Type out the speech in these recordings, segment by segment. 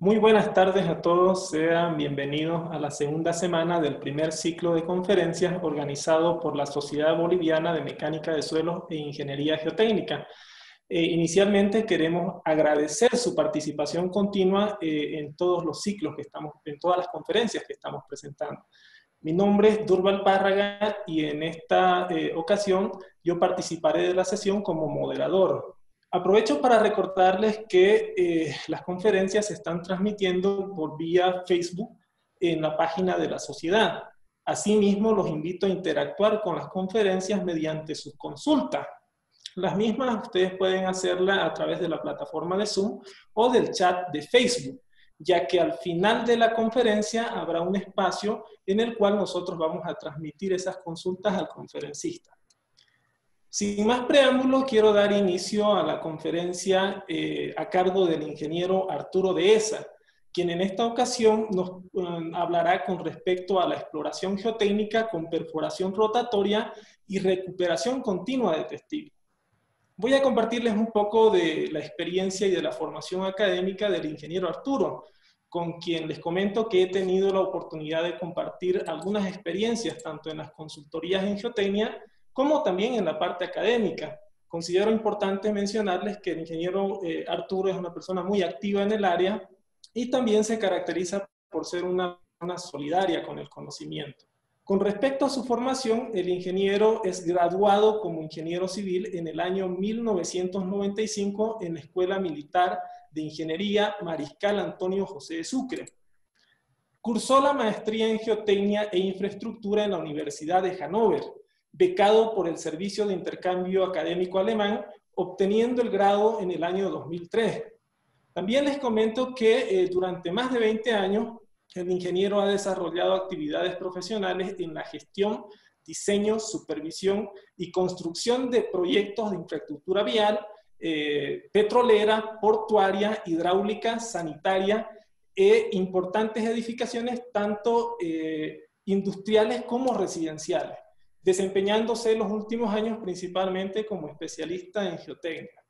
Muy buenas tardes a todos, sean bienvenidos a la segunda semana del primer ciclo de conferencias organizado por la Sociedad Boliviana de Mecánica de Suelos e Ingeniería Geotécnica. Inicialmente queremos agradecer su participación continua en todos los ciclos que estamos, en todas las conferencias que estamos presentando. Mi nombre es Durval Párraga y en esta ocasión yo participaré de la sesión como moderador. Aprovecho para recordarles que las conferencias se están transmitiendo por vía Facebook en la página de la sociedad. Asimismo, los invito a interactuar con las conferencias mediante sus consultas. Las mismas ustedes pueden hacerlas a través de la plataforma de Zoom o del chat de Facebook, ya que al final de la conferencia habrá un espacio en el cual nosotros vamos a transmitir esas consultas al conferencista. Sin más preámbulo, quiero dar inicio a la conferencia a cargo del ingeniero Arturo Dehesa, quien en esta ocasión nos hablará con respecto a la exploración geotécnica con perforación rotatoria y recuperación continua de testigos. Voy a compartirles un poco de la experiencia y de la formación académica del ingeniero Arturo, con quien les comento que he tenido la oportunidad de compartir algunas experiencias tanto en las consultorías en geotecnia como también en la parte académica. Considero importante mencionarles que el ingeniero Arturo es una persona muy activa en el área y también se caracteriza por ser una persona solidaria con el conocimiento. Con respecto a su formación, el ingeniero es graduado como ingeniero civil en el año 1995 en la Escuela Militar de Ingeniería Mariscal Antonio José de Sucre. Cursó la maestría en Geotecnia e Infraestructura en la Universidad de Hannover, becado por el Servicio de Intercambio Académico Alemán, obteniendo el grado en el año 2003. También les comento que durante más de 20 años, el ingeniero ha desarrollado actividades profesionales en la gestión, diseño, supervisión y construcción de proyectos de infraestructura vial, petrolera, portuaria, hidráulica, sanitaria e importantes edificaciones tanto industriales como residenciales, desempeñándose en los últimos años principalmente como especialista en geotecnia.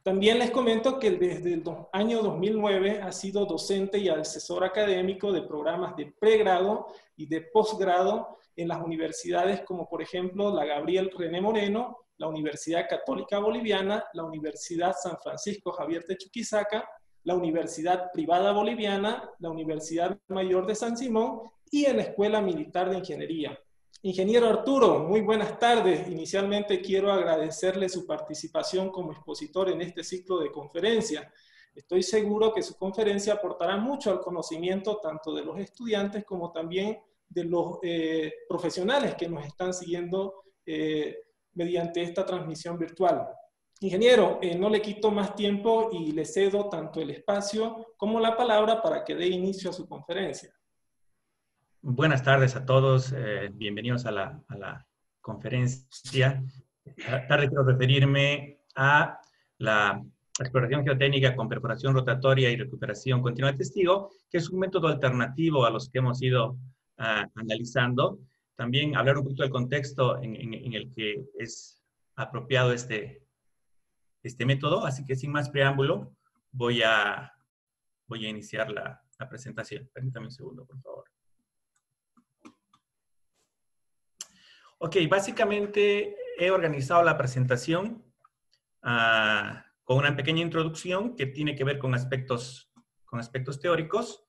También les comento que desde el año 2009 ha sido docente y asesor académico de programas de pregrado y de posgrado en las universidades como por ejemplo la Gabriel René Moreno, la Universidad Católica Boliviana, la Universidad San Francisco Javier de Chuquisaca, la Universidad Privada Boliviana, la Universidad Mayor de San Simón y en la Escuela Militar de Ingeniería. Ingeniero Arturo, muy buenas tardes. Inicialmente quiero agradecerle su participación como expositor en este ciclo de conferencias. Estoy seguro que su conferencia aportará mucho al conocimiento tanto de los estudiantes como también de los profesionales que nos están siguiendo mediante esta transmisión virtual. Ingeniero, no le quito más tiempo y le cedo tanto el espacio como la palabra para que dé inicio a su conferencia. Buenas tardes a todos, bienvenidos a la conferencia. Esta tarde quiero referirme a la exploración geotécnica con perforación rotatoria y recuperación continua de testigo, que es un método alternativo a los que hemos ido analizando. También hablar un poquito del contexto en el que es apropiado este método, así que sin más preámbulo voy a iniciar la presentación. Permítame un segundo, por favor. Ok, básicamente he organizado la presentación con una pequeña introducción que tiene que ver con aspectos teóricos.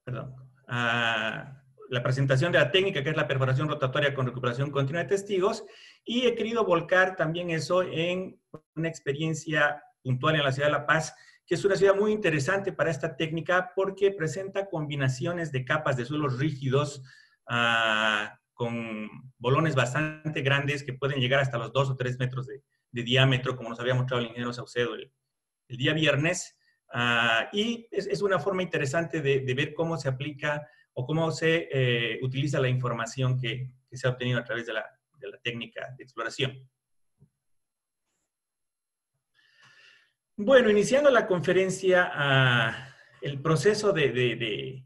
Perdón. La presentación de la técnica, que es la perforación rotatoria con recuperación continua de testigos, y he querido volcar también eso en una experiencia puntual en la ciudad de La Paz, que es una ciudad muy interesante para esta técnica porque presenta combinaciones de capas de suelos rígidos con bolones bastante grandes que pueden llegar hasta los 2 o 3 metros de diámetro, como nos había mostrado el ingeniero Saucedo el día viernes. Y es una forma interesante de ver cómo se aplica o cómo se utiliza la información que se ha obtenido a través de la técnica de exploración. Bueno, iniciando la conferencia, el proceso de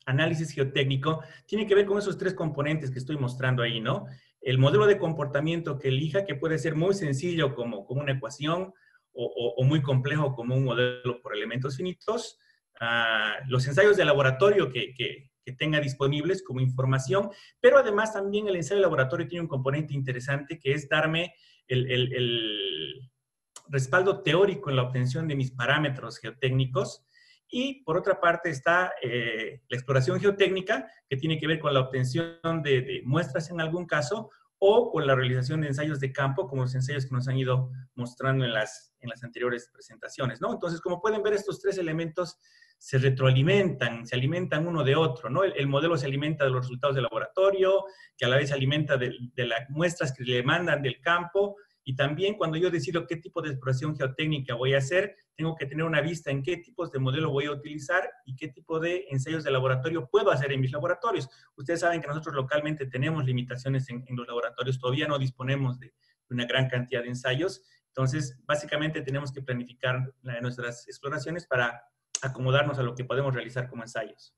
análisis geotécnico tiene que ver con esos 3 componentes que estoy mostrando ahí, ¿no? El modelo de comportamiento que elija, que puede ser muy sencillo como una ecuación, o muy complejo como un modelo por elementos finitos, los ensayos de laboratorio que tenga disponibles como información, pero además también el ensayo de laboratorio tiene un componente interesante que es darme el respaldo teórico en la obtención de mis parámetros geotécnicos. Y por otra parte está la exploración geotécnica, que tiene que ver con la obtención de muestras en algún caso, o con la realización de ensayos de campo, como los ensayos que nos han ido mostrando en las anteriores presentaciones, ¿no? Entonces, como pueden ver, estos tres elementos se retroalimentan, se alimentan uno de otro, ¿no? El modelo se alimenta de los resultados del laboratorio, que a la vez se alimenta de las muestras que le mandan del campo, y también cuando yo decido qué tipo de exploración geotécnica voy a hacer, tengo que tener una vista en qué tipos de modelo voy a utilizar y qué tipo de ensayos de laboratorio puedo hacer en mis laboratorios. Ustedes saben que nosotros localmente tenemos limitaciones en los laboratorios, todavía no disponemos de una gran cantidad de ensayos, entonces básicamente tenemos que planificar nuestras exploraciones para acomodarnos a lo que podemos realizar como ensayos,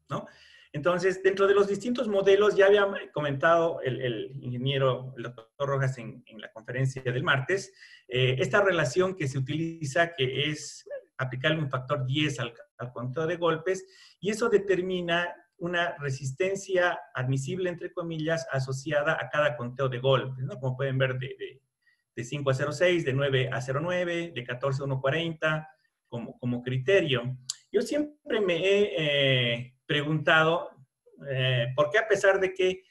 ¿no? Entonces, dentro de los distintos modelos, ya había comentado el ingeniero, el doctor Rojas en la conferencia del martes, esta relación que se utiliza, que es aplicarle un factor 10 al conteo de golpes, y eso determina una resistencia admisible, entre comillas, asociada a cada conteo de golpes, ¿no? Como pueden ver, de 5 a 0,6, de 9 a 0,9, de 14 a 1,40, como criterio. Yo siempre me he preguntado por qué, a pesar de que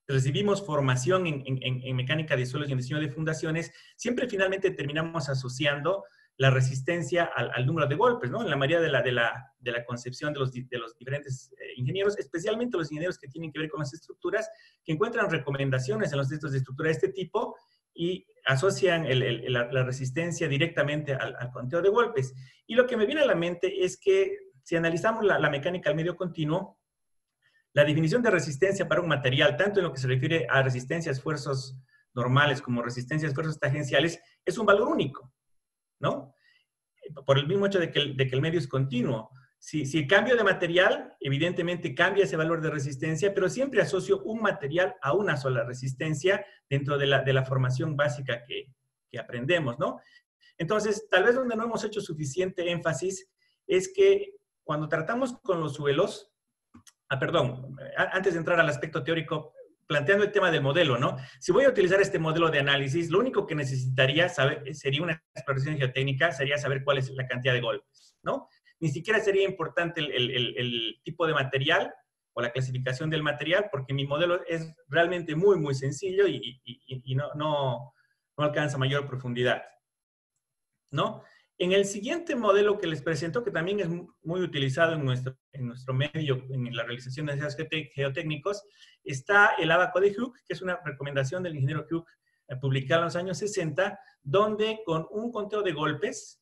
recibimos formación en mecánica de suelos y en diseño de fundaciones, siempre finalmente terminamos asociando la resistencia al número de golpes, ¿no? En la mayoría de la concepción de los diferentes ingenieros, especialmente los ingenieros que tienen que ver con las estructuras, que encuentran recomendaciones en los textos de estructura de este tipo y asocian la resistencia directamente al conteo de golpes. Y lo que me viene a la mente es que si analizamos la mecánica al medio continuo, la definición de resistencia para un material, tanto en lo que se refiere a resistencia a esfuerzos normales como resistencia a esfuerzos tangenciales, es un valor único, ¿no? Por el mismo hecho de que el medio es continuo. Si cambio de material, evidentemente cambia ese valor de resistencia, pero siempre asocio un material a una sola resistencia dentro de la formación básica que aprendemos, ¿no? Entonces, tal vez donde no hemos hecho suficiente énfasis es que cuando tratamos con los suelos, antes de entrar al aspecto teórico, planteando el tema del modelo, ¿no? Si voy a utilizar este modelo de análisis, lo único que necesitaría saber sería una exploración geotécnica, sería saber cuál es la cantidad de golpes, ¿no? Ni siquiera sería importante el tipo de material o la clasificación del material, porque mi modelo es realmente muy, muy sencillo y no alcanza mayor profundidad, ¿no? En el siguiente modelo que les presento, que también es muy utilizado en nuestro medio, en la realización de ensayos geotécnicos, está el ábaco de Hooke, que es una recomendación del ingeniero Hooke publicada en los años 60, donde con un conteo de golpes,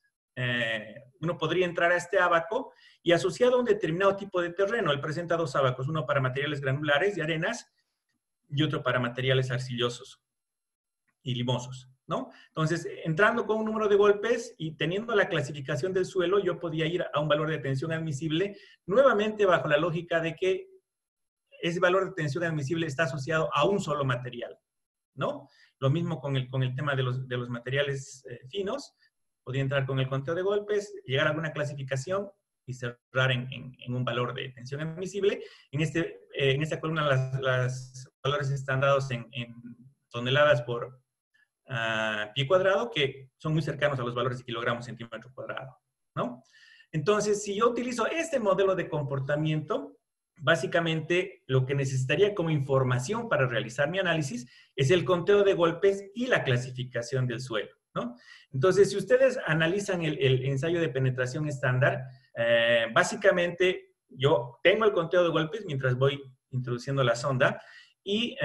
uno podría entrar a este ábaco y asociado a un determinado tipo de terreno. Él presenta dos ábacos, uno para materiales granulares y arenas y otro para materiales arcillosos y limosos, ¿no? Entonces, entrando con un número de golpes y teniendo la clasificación del suelo, yo podía ir a un valor de tensión admisible, nuevamente bajo la lógica de que ese valor de tensión admisible está asociado a un solo material, ¿no? Lo mismo con el tema de los materiales finos, podía entrar con el conteo de golpes, llegar a alguna clasificación y cerrar en un valor de tensión admisible. En esta columna los valores están dados en toneladas por pie cuadrado, que son muy cercanos a los valores de kilogramos centímetro cuadrado, ¿no? Entonces, si yo utilizo este modelo de comportamiento, básicamente lo que necesitaría como información para realizar mi análisis es el conteo de golpes y la clasificación del suelo, ¿no? Entonces, si ustedes analizan el ensayo de penetración estándar, básicamente yo tengo el conteo de golpes mientras voy introduciendo la sonda, y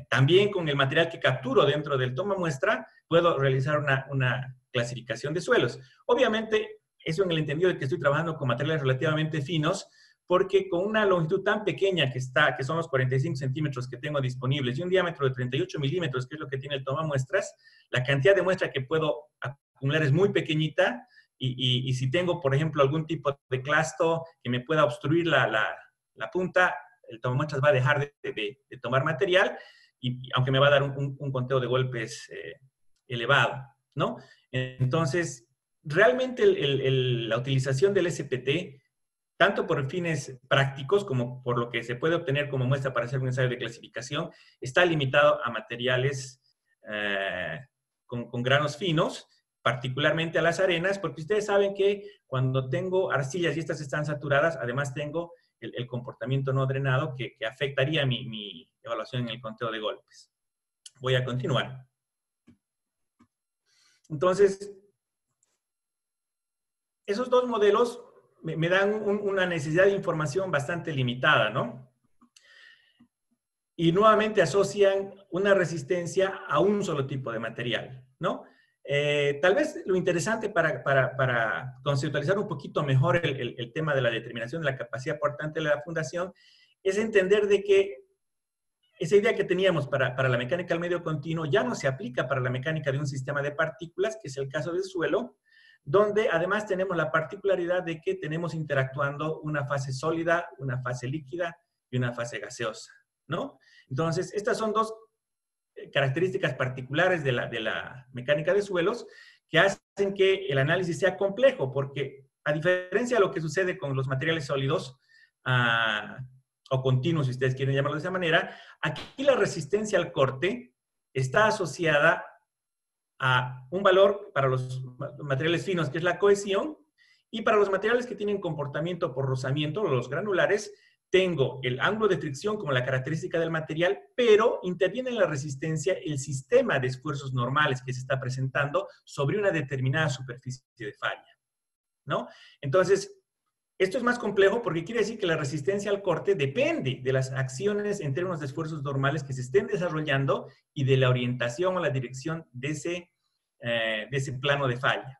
también con el material que capturo dentro del toma muestra, puedo realizar una clasificación de suelos. Obviamente, eso en el entendido de que estoy trabajando con materiales relativamente finos, porque con una longitud tan pequeña que son los 45 centímetros que tengo disponibles, y un diámetro de 38 milímetros, que es lo que tiene el toma muestras, la cantidad de muestra que puedo acumular es muy pequeñita, y si tengo, por ejemplo, algún tipo de clasto que me pueda obstruir la punta, el tomamuestras va a dejar de tomar material, y aunque me va a dar un conteo de golpes elevado, ¿no? Entonces, realmente la utilización del SPT, tanto por fines prácticos como por lo que se puede obtener como muestra para hacer un ensayo de clasificación, está limitado a materiales con granos finos, particularmente a las arenas, porque ustedes saben que cuando tengo arcillas y estas están saturadas, además tengo el comportamiento no drenado que afectaría mi evaluación en el conteo de golpes. Voy a continuar. Entonces, esos dos modelos me dan una necesidad de información bastante limitada, ¿no? Y nuevamente asocian una resistencia a un solo tipo de material, ¿no? Tal vez lo interesante para conceptualizar un poquito mejor el tema de la determinación de la capacidad portante de la fundación es entender de que esa idea que teníamos para la mecánica del medio continuo ya no se aplica para la mecánica de un sistema de partículas, que es el caso del suelo, donde además tenemos la particularidad de que tenemos interactuando una fase sólida, una fase líquida y una fase gaseosa, ¿no? Entonces, estas son dos características particulares de la mecánica de suelos que hacen que el análisis sea complejo, porque a diferencia de lo que sucede con los materiales sólidos o continuos, si ustedes quieren llamarlo de esa manera, aquí la resistencia al corte está asociada a un valor para los materiales finos, que es la cohesión, y para los materiales que tienen comportamiento por rozamiento, los granulares, tengo el ángulo de fricción como la característica del material, pero interviene en la resistencia el sistema de esfuerzos normales que se está presentando sobre una determinada superficie de falla, ¿no? Entonces, esto es más complejo porque quiere decir que la resistencia al corte depende de las acciones en términos de esfuerzos normales que se estén desarrollando y de la orientación o la dirección de ese plano de falla,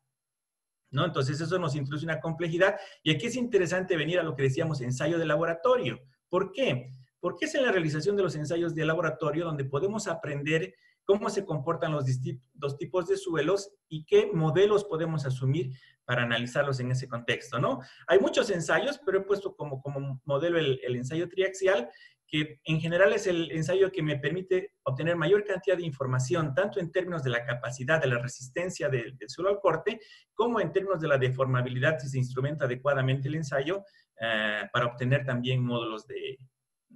¿no? Entonces eso nos introduce una complejidad y aquí es interesante venir a lo que decíamos ensayo de laboratorio. ¿Por qué? Porque es en la realización de los ensayos de laboratorio donde podemos aprender cómo se comportan los distintos tipos de suelos y qué modelos podemos asumir para analizarlos en ese contexto, ¿no? Hay muchos ensayos, pero he puesto como modelo el ensayo triaxial, que en general es el ensayo que me permite obtener mayor cantidad de información, tanto en términos de la capacidad de la resistencia del suelo al corte, como en términos de la deformabilidad, si se instrumenta adecuadamente el ensayo, para obtener también módulos de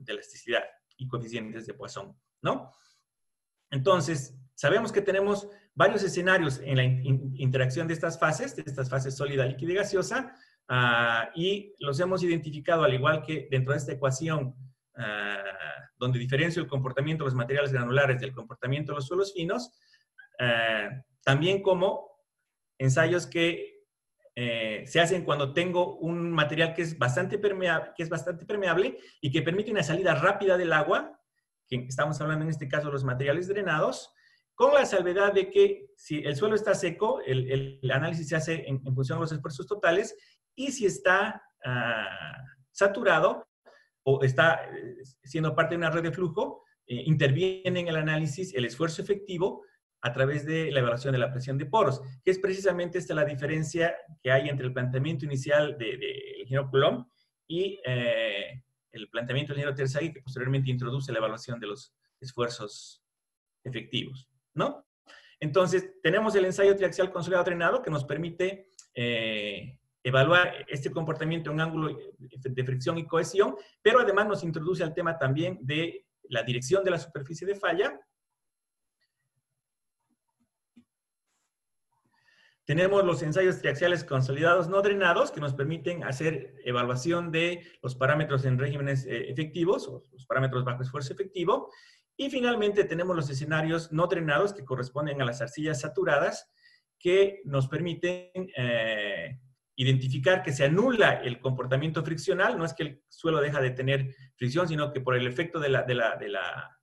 elasticidad y coeficientes de Poisson, ¿no? Entonces, sabemos que tenemos varios escenarios en la interacción de estas fases sólida, líquida y gaseosa, y los hemos identificado al igual que dentro de esta ecuación, donde diferencio el comportamiento de los materiales granulares del comportamiento de los suelos finos, también como ensayos que se hacen cuando tengo un material que es bastante permeable y que permite una salida rápida del agua, que estamos hablando en este caso de los materiales drenados, con la salvedad de que si el suelo está seco, el análisis se hace en función de los esfuerzos totales, y si está saturado o está siendo parte de una red de flujo, interviene en el análisis el esfuerzo efectivo a través de la evaluación de la presión de poros, que es precisamente esta la diferencia que hay entre el planteamiento inicial del ingeniero Coulomb y el planteamiento del ingeniero Terzaghi, que posteriormente introduce la evaluación de los esfuerzos efectivos, ¿no? Entonces, tenemos el ensayo triaxial consolidado drenado que nos permite evaluar este comportamiento en ángulo de fricción y cohesión, pero además nos introduce al tema también de la dirección de la superficie de falla. Tenemos los ensayos triaxiales consolidados no drenados que nos permiten hacer evaluación de los parámetros en regímenes efectivos, o los parámetros bajo esfuerzo efectivo. Y finalmente tenemos los escenarios no drenados que corresponden a las arcillas saturadas, que nos permiten identificar que se anula el comportamiento friccional. No es que el suelo deja de tener fricción, sino que por el efecto de la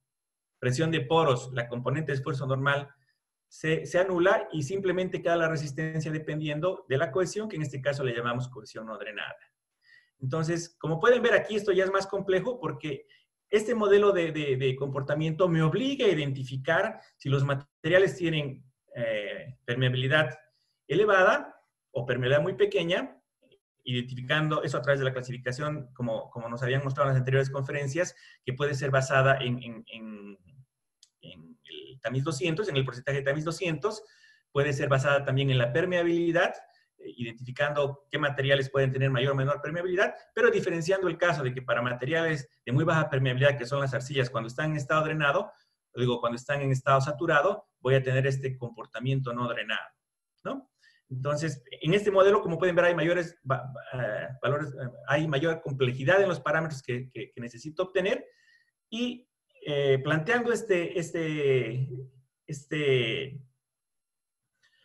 presión de poros, la componente de esfuerzo normal se anula y simplemente queda la resistencia dependiendo de la cohesión, que en este caso le llamamos cohesión no drenada. Entonces, como pueden ver aquí, esto ya es más complejo porque este modelo de comportamiento me obliga a identificar si los materiales tienen permeabilidad elevada o permeabilidad muy pequeña, identificando eso a través de la clasificación, como nos habían mostrado en las anteriores conferencias, que puede ser basada en el tamiz 200, en el porcentaje de tamiz 200, puede ser basada también en la permeabilidad, identificando qué materiales pueden tener mayor o menor permeabilidad, pero diferenciando el caso de que para materiales de muy baja permeabilidad, que son las arcillas, cuando están en estado drenado, digo, cuando están en estado saturado, voy a tener este comportamiento no drenado, ¿no? Entonces, en este modelo, como pueden ver, hay mayores valores, hay mayor complejidad en los parámetros que necesito obtener, y planteando este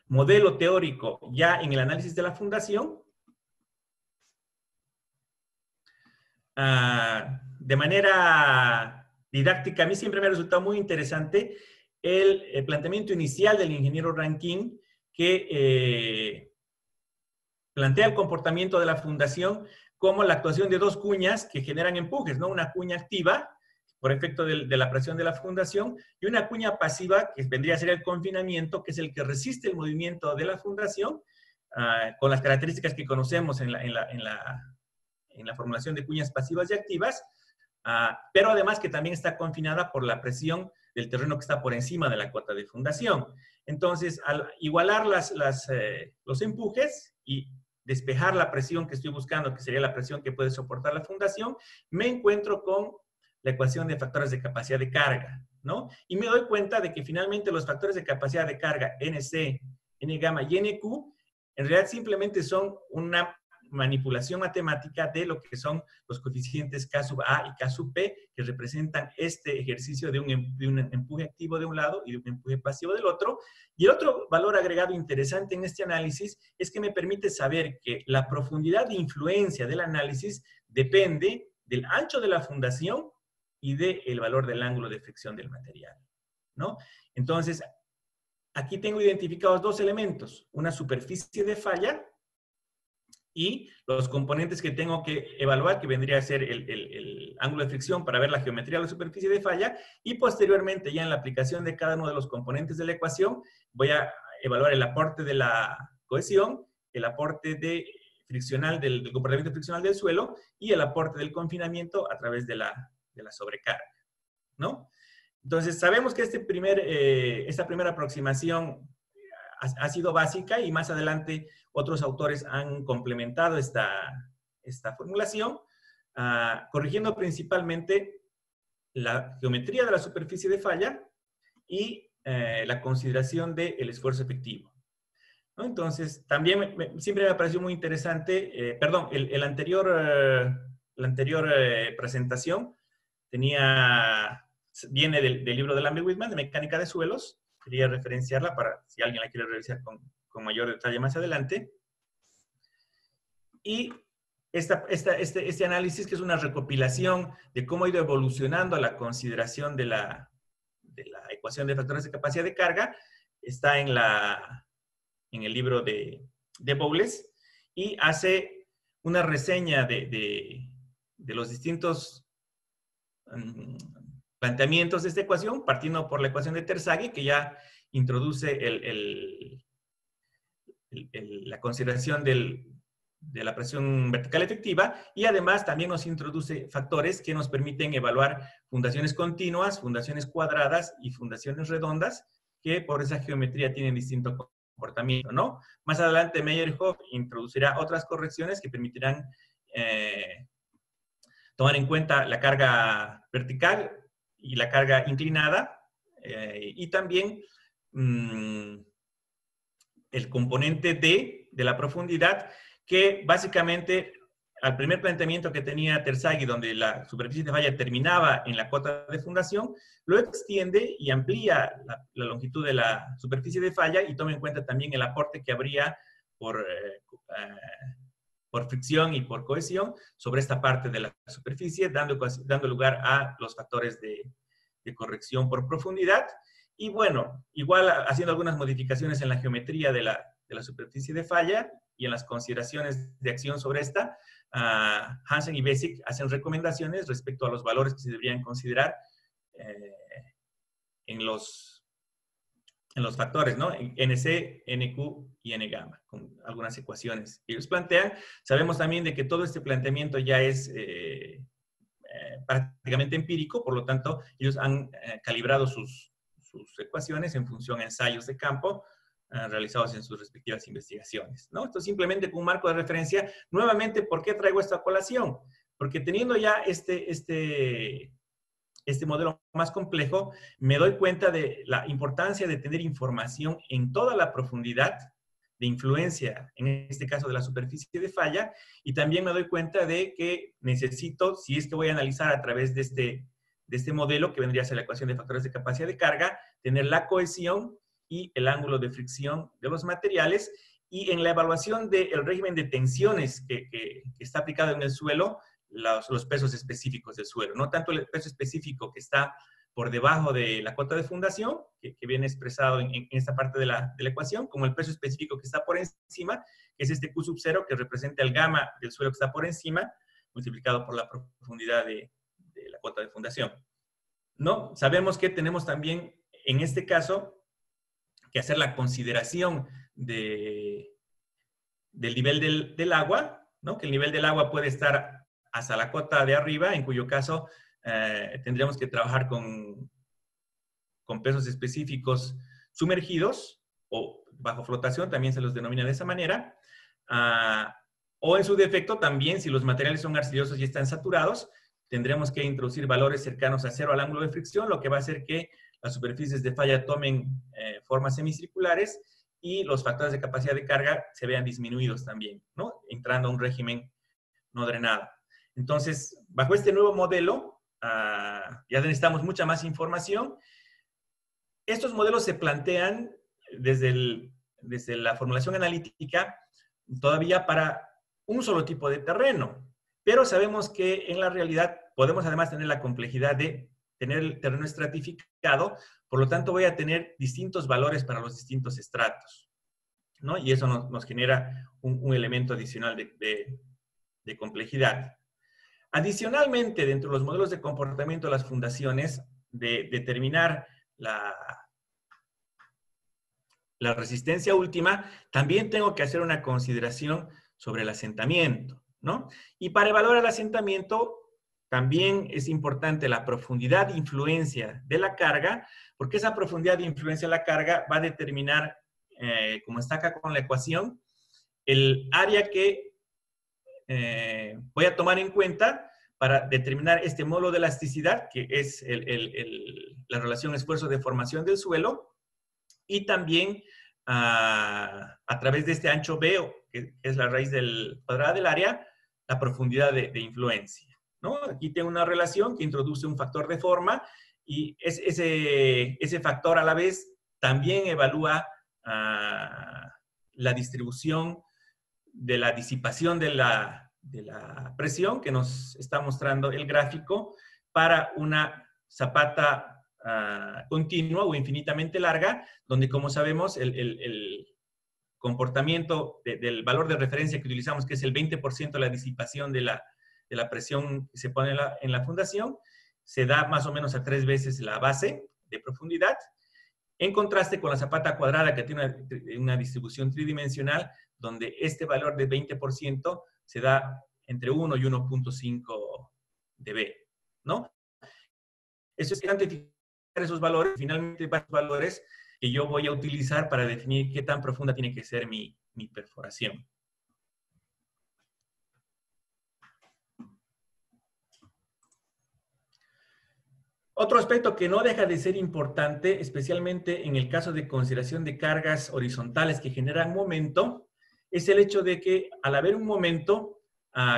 modelo teórico ya en el análisis de la fundación, de manera didáctica, a mí siempre me ha resultado muy interesante el planteamiento inicial del ingeniero Rankine, que plantea el comportamiento de la fundación como la actuación de dos cuñas que generan empujes, ¿no? Una cuña activa, por efecto de la presión de la fundación, y una cuña pasiva, que vendría a ser el confinamiento, que es el que resiste el movimiento de la fundación, con las características que conocemos en la formulación de cuñas pasivas y activas, pero además que también está confinada por la presión del terreno que está por encima de la cota de fundación. Entonces, al igualar los empujes y despejar la presión que estoy buscando, que sería la presión que puede soportar la fundación, me encuentro con la ecuación de factores de capacidad de carga, ¿no? Y me doy cuenta de que finalmente los factores de capacidad de carga NC, N gamma y NQ, en realidad simplemente son una manipulación matemática de lo que son los coeficientes K sub A y K sub P, que representan este ejercicio de un empuje activo de un lado y de un empuje pasivo del otro. Y el otro valor agregado interesante en este análisis es que me permite saber que la profundidad de influencia del análisis depende del ancho de la fundación y del valor del ángulo de fricción del material, ¿no? Entonces, aquí tengo identificados dos elementos, una superficie de falla y los componentes que tengo que evaluar, que vendría a ser el ángulo de fricción para ver la geometría de la superficie de falla, y posteriormente ya en la aplicación de cada uno de los componentes de la ecuación, voy a evaluar el aporte de la cohesión, el aporte del comportamiento friccional del suelo y el aporte del confinamiento a través de la sobrecarga, ¿no? Entonces, sabemos que esta primera aproximación ha sido básica y más adelante otros autores han complementado esta formulación, corrigiendo principalmente la geometría de la superficie de falla y la consideración del esfuerzo efectivo, ¿no? Entonces, también siempre me pareció muy interesante, perdón, la anterior presentación viene del libro de Lambert Whitman, de Mecánica de Suelos. Quería referenciarla para si alguien la quiere revisar con mayor detalle más adelante. Y este análisis, que es una recopilación de cómo ha ido evolucionando la consideración de la ecuación de factores de capacidad de carga, está en el libro de Bowles, y hace una reseña de los distintos planteamientos de esta ecuación, partiendo por la ecuación de Terzaghi, que ya introduce la consideración de la presión vertical efectiva, y además también nos introduce factores que nos permiten evaluar fundaciones continuas, fundaciones cuadradas y fundaciones redondas, que por esa geometría tienen distinto comportamiento, ¿no? Más adelante Meyerhoff introducirá otras correcciones que permitirán tomar en cuenta la carga vertical y la carga inclinada, y también el componente D de la profundidad, que básicamente al primer planteamiento que tenía Terzaghi, donde la superficie de falla terminaba en la cota de fundación, lo extiende y amplía la longitud de la superficie de falla y toma en cuenta también el aporte que habría por fricción y por cohesión sobre esta parte de la superficie, dando lugar a los factores de corrección por profundidad. Y bueno, igual haciendo algunas modificaciones en la geometría de la superficie de falla y en las consideraciones de acción sobre esta, Hansen y Basic hacen recomendaciones respecto a los valores que se deberían considerar en los factores, ¿no? En NC, NQ y N gamma, con algunas ecuaciones que ellos plantean. Sabemos también de que todo este planteamiento ya es prácticamente empírico, por lo tanto, ellos han calibrado sus sus ecuaciones en función a ensayos de campo realizados en sus respectivas investigaciones, ¿no? Esto simplemente con un marco de referencia. Nuevamente, ¿por qué traigo esta colación? Porque teniendo ya este modelo más complejo, me doy cuenta de la importancia de tener información en toda la profundidad de influencia, en este caso de la superficie de falla, y también me doy cuenta de que necesito, si es que voy a analizar a través de este modelo, que vendría a ser la ecuación de factores de capacidad de carga, tener la cohesión y el ángulo de fricción de los materiales, y en la evaluación del régimen de tensiones que está aplicado en el suelo, los pesos específicos del suelo, no tanto el peso específico que está por debajo de la cota de fundación, que viene expresado en esta parte de la ecuación, como el peso específico que está por encima, que es este Q sub 0, que representa el gamma del suelo que está por encima, multiplicado por la profundidad de la cota de fundación. ¿No? Sabemos que tenemos también, en este caso, que hacer la consideración del nivel del agua, ¿no? Que el nivel del agua puede estar hasta la cota de arriba, en cuyo caso tendríamos que trabajar con pesos específicos sumergidos o bajo flotación, también se los denomina de esa manera, o en su defecto también, si los materiales son arcillosos y están saturados, tendremos que introducir valores cercanos a cero al ángulo de fricción, lo que va a hacer que las superficies de falla tomen formas semicirculares y los factores de capacidad de carga se vean disminuidos también, ¿no? Entrando a un régimen no drenado. Entonces, bajo este nuevo modelo, ya necesitamos mucha más información. Estos modelos se plantean desde la formulación analítica todavía para un solo tipo de terreno, pero sabemos que en la realidad podemos además tener la complejidad de tener el terreno estratificado, por lo tanto voy a tener distintos valores para los distintos estratos, ¿no? Y eso nos genera un elemento adicional de complejidad. Adicionalmente, dentro de los modelos de comportamiento de las fundaciones, de determinar la resistencia última, también tengo que hacer una consideración sobre el asentamiento, ¿no? Y para evaluar el asentamiento, también es importante la profundidad de influencia de la carga, porque esa profundidad de influencia de la carga va a determinar, como está acá con la ecuación, el área que voy a tomar en cuenta para determinar este módulo de elasticidad, que es la relación esfuerzo de formación del suelo, y también a través de este ancho B, que es la raíz cuadrada del área, la profundidad de influencia, ¿no? Aquí tengo una relación que introduce un factor de forma y ese factor a la vez también evalúa la distribución de la disipación de la presión que nos está mostrando el gráfico para una zapata continua o infinitamente larga, donde, como sabemos, el comportamiento del valor de referencia que utilizamos, que es el 20% de la disipación de la presión que se pone en la fundación, se da más o menos a 3 veces la base de profundidad, en contraste con la zapata cuadrada, que tiene una distribución tridimensional, donde este valor de 20% se da entre 1 y 1.5 dB, ¿no? Eso es identificar esos valores, finalmente varios valores que yo voy a utilizar para definir qué tan profunda tiene que ser mi perforación. Otro aspecto que no deja de ser importante, especialmente en el caso de consideración de cargas horizontales que generan momento, es el hecho de que al haber un momento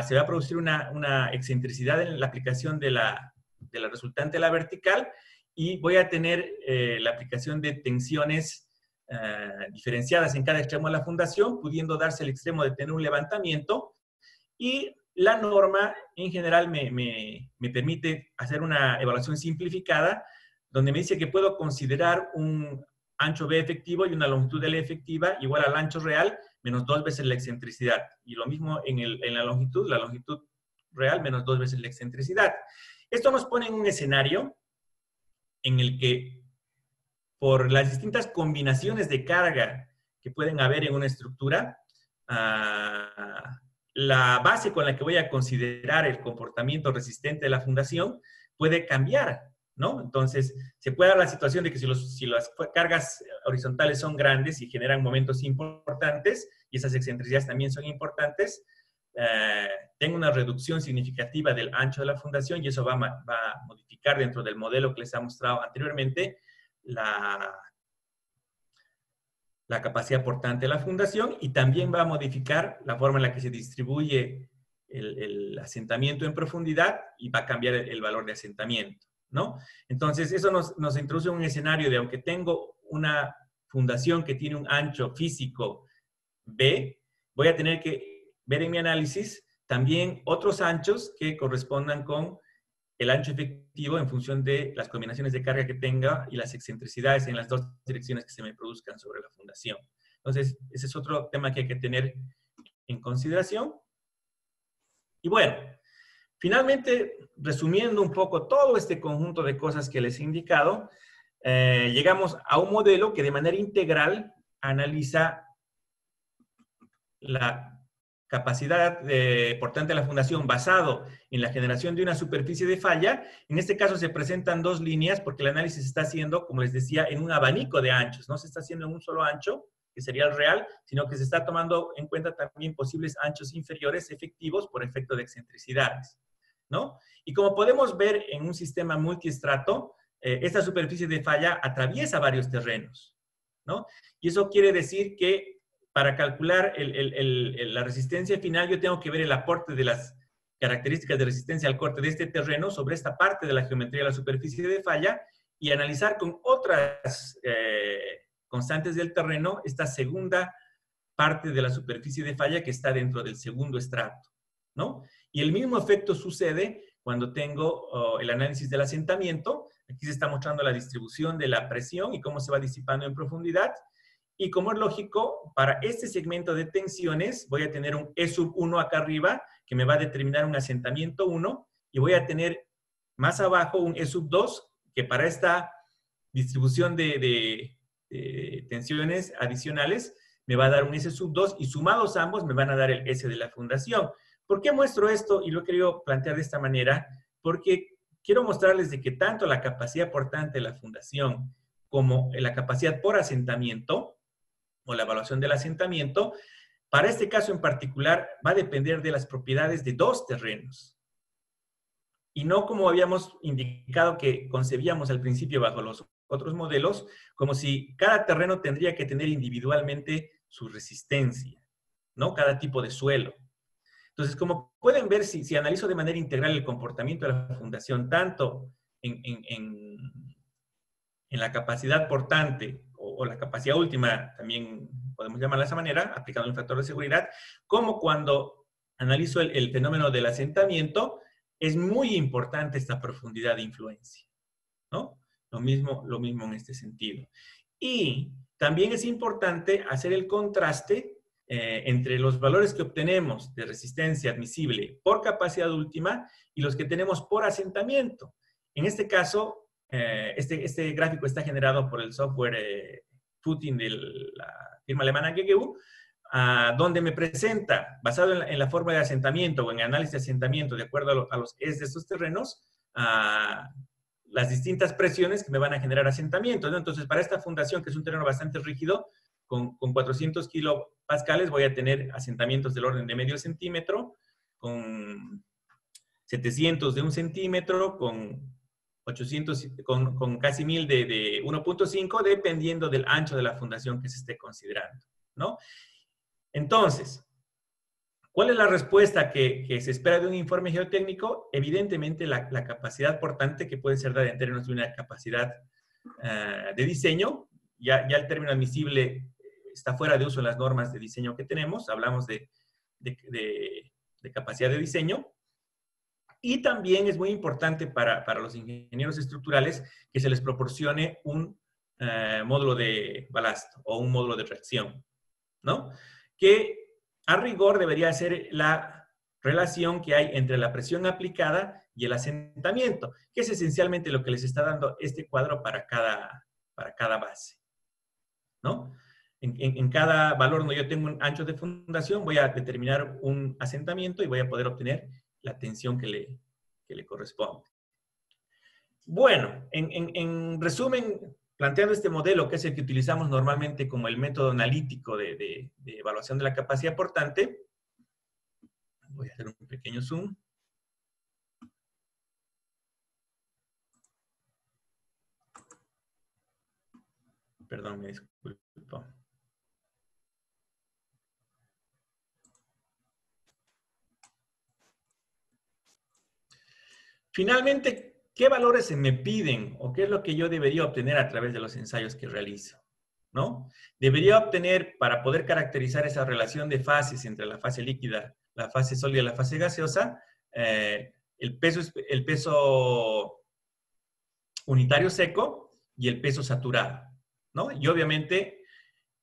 se va a producir una excentricidad en la aplicación de la resultante a la vertical y voy a tener la aplicación de tensiones diferenciadas en cada extremo de la fundación, pudiendo darse el extremo de tener un levantamiento, y la norma en general me permite hacer una evaluación simplificada donde me dice que puedo considerar un ancho B efectivo y una longitud L efectiva igual al ancho real menos 2 veces la excentricidad. Y lo mismo en la longitud real menos 2 veces la excentricidad. Esto nos pone en un escenario en el que, por las distintas combinaciones de carga que pueden haber en una estructura, la base con la que voy a considerar el comportamiento resistente de la fundación puede cambiar, ¿no? Entonces, se puede dar la situación de que si las cargas horizontales son grandes y generan momentos importantes, y esas excentricidades también son importantes, tengo una reducción significativa del ancho de la fundación y eso va a modificar dentro del modelo que les ha mostrado anteriormente la capacidad portante de la fundación y también va a modificar la forma en la que se distribuye el asentamiento en profundidad y va a cambiar el valor de asentamiento, ¿no? Entonces, eso nos introduce en un escenario de, aunque tengo una fundación que tiene un ancho físico B, voy a tener que ver en mi análisis también otros anchos que correspondan con el ancho efectivo en función de las combinaciones de carga que tenga y las excentricidades en las dos direcciones que se me produzcan sobre la fundación. Entonces, ese es otro tema que hay que tener en consideración. Y bueno, finalmente, resumiendo un poco todo este conjunto de cosas que les he indicado, llegamos a un modelo que de manera integral analiza la capacidad portante de la fundación basado en la generación de una superficie de falla. En este caso se presentan dos líneas porque el análisis se está haciendo, como les decía, en un abanico de anchos. No se está haciendo en un solo ancho, que sería el real, sino que se está tomando en cuenta también posibles anchos inferiores efectivos por efecto de excentricidades, ¿no? Y como podemos ver en un sistema multiestrato, esta superficie de falla atraviesa varios terrenos, ¿no? Y eso quiere decir que para calcular la resistencia final, yo tengo que ver el aporte de las características de resistencia al corte de este terreno sobre esta parte de la geometría de la superficie de falla y analizar con otras constantes del terreno esta segunda parte de la superficie de falla que está dentro del segundo estrato, ¿no? Y el mismo efecto sucede cuando tengo el análisis del asentamiento. Aquí se está mostrando la distribución de la presión y cómo se va disipando en profundidad. Y como es lógico, para este segmento de tensiones voy a tener un E sub 1 acá arriba que me va a determinar un asentamiento 1 y voy a tener más abajo un E sub 2 que para esta distribución de tensiones adicionales me va a dar un S sub 2 y sumados ambos me van a dar el S de la fundación. ¿Por qué muestro esto? Y lo he querido plantear de esta manera, porque quiero mostrarles de que tanto la capacidad portante de la fundación como la capacidad por asentamiento o la evaluación del asentamiento, para este caso en particular va a depender de las propiedades de dos terrenos. Y no como habíamos indicado que concebíamos al principio bajo los otros modelos, como si cada terreno tendría que tener individualmente su resistencia, ¿no? Cada tipo de suelo. Entonces, como pueden ver, si analizo de manera integral el comportamiento de la fundación, tanto en la capacidad portante o la capacidad última, también podemos llamarla de esa manera, aplicando un factor de seguridad, como cuando analizo el fenómeno del asentamiento, es muy importante esta profundidad de influencia, ¿no? Lo mismo en este sentido. Y también es importante hacer el contraste entre los valores que obtenemos de resistencia admisible por capacidad última y los que tenemos por asentamiento. En este caso, este gráfico está generado por el software Footing de la firma alemana GGU, donde me presenta, basado en la forma de asentamiento o en análisis de asentamiento de acuerdo a los S de estos terrenos, las distintas presiones que me van a generar asentamiento, ¿no? Entonces, para esta fundación, que es un terreno bastante rígido, con 400 kilopascales voy a tener asentamientos del orden de medio centímetro, con 700 de 1 centímetro, con 800, con casi 1000 de 1.5, dependiendo del ancho de la fundación que se esté considerando, ¿no? Entonces, ¿cuál es la respuesta que se espera de un informe geotécnico? Evidentemente, la capacidad portante, que puede ser dada en términos de una capacidad de diseño. Ya el término admisible está fuera de uso en las normas de diseño que tenemos. Hablamos de capacidad de diseño. Y también es muy importante para los ingenieros estructurales que se les proporcione un módulo de balasto o un módulo de reacción, ¿no? Que a rigor debería ser la relación que hay entre la presión aplicada y el asentamiento, que es esencialmente lo que les está dando este cuadro para cada base, ¿no? En cada valor donde yo tengo un ancho de fundación, voy a determinar un asentamiento y voy a poder obtener la tensión que le corresponde. Bueno, en resumen, planteando este modelo, que es el que utilizamos normalmente como el método analítico de evaluación de la capacidad portante, voy a hacer un pequeño zoom. Perdón, me disculpo. Finalmente, ¿qué valores se me piden o qué es lo que yo debería obtener a través de los ensayos que realizo? ¿No? Debería obtener, para poder caracterizar esa relación de fases entre la fase líquida, la fase sólida y la fase gaseosa, el peso unitario seco y el peso saturado, ¿no? Y obviamente,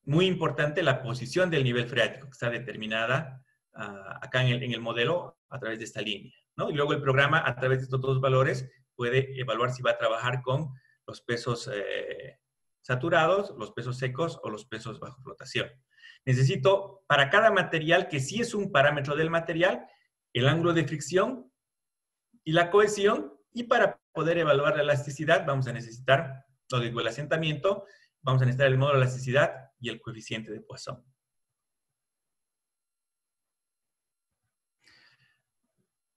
muy importante, la posición del nivel freático, que está determinada acá en el modelo a través de esta línea, ¿no? Y luego el programa, a través de estos dos valores, puede evaluar si va a trabajar con los pesos saturados, los pesos secos o los pesos bajo flotación. Necesito, para cada material, que sí es un parámetro del material, el ángulo de fricción y la cohesión, y para poder evaluar la elasticidad vamos a necesitar, o digo, el asentamiento, vamos a necesitar el módulo de elasticidad y el coeficiente de Poisson.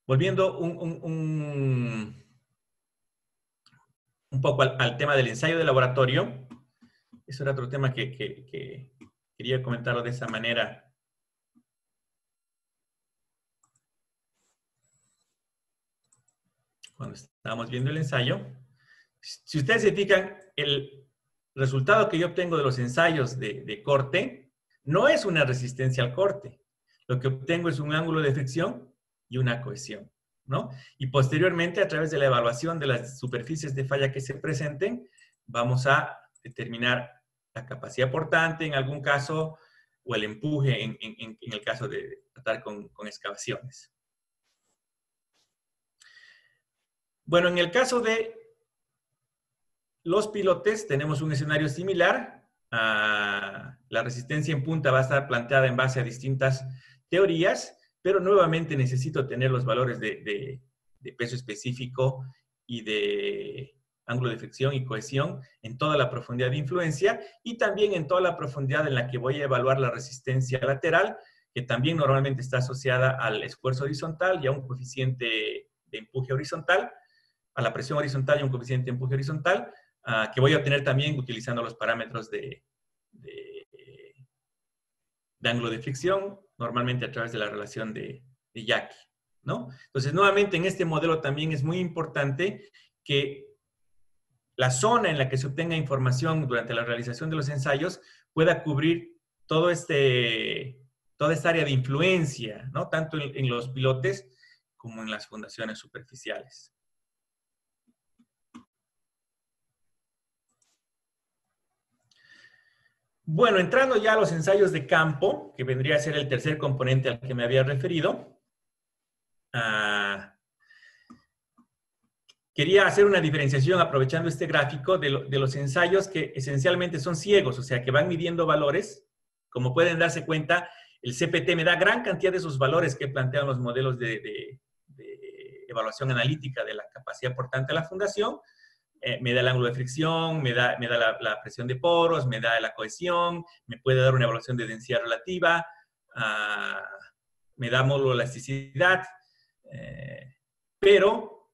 Volviendo un poco al tema del ensayo de laboratorio, eso era otro tema que quería comentarlo de esa manera. Cuando estábamos viendo el ensayo, si ustedes se fijan, el resultado que yo obtengo de los ensayos de corte no es una resistencia al corte. Lo que obtengo es un ángulo de fricción y una cohesión, ¿no? Y posteriormente, a través de la evaluación de las superficies de falla que se presenten, vamos a determinar la capacidad portante en algún caso o el empuje en el caso de tratar con excavaciones. Bueno, en el caso de los pilotes tenemos un escenario similar. La resistencia en punta va a estar planteada en base a distintas teorías, pero nuevamente necesito tener los valores de peso específico y de ángulo de fricción y cohesión en toda la profundidad de influencia y también en toda la profundidad en la que voy a evaluar la resistencia lateral, que también normalmente está asociada al esfuerzo horizontal y a un coeficiente de empuje horizontal, a la presión horizontal y un coeficiente de empuje horizontal, que voy a obtener también utilizando los parámetros de ángulo de fricción, normalmente a través de la relación de Jackie, ¿no? Entonces, nuevamente, en este modelo también es muy importante que la zona en la que se obtenga información durante la realización de los ensayos pueda cubrir toda esta área de influencia, ¿no? Tanto en los pilotes como en las fundaciones superficiales. Bueno, entrando ya a los ensayos de campo, que vendría a ser el tercer componente al que me había referido, quería hacer una diferenciación aprovechando este gráfico de los ensayos que esencialmente son ciegos, o sea, que van midiendo valores. Como pueden darse cuenta, el CPT me da gran cantidad de esos valores que plantean los modelos de evaluación analítica de la capacidad portante de la fundación. Me da el ángulo de fricción, me da la presión de poros, me da la cohesión, me puede dar una evaluación de densidad relativa, me da módulo de elasticidad, pero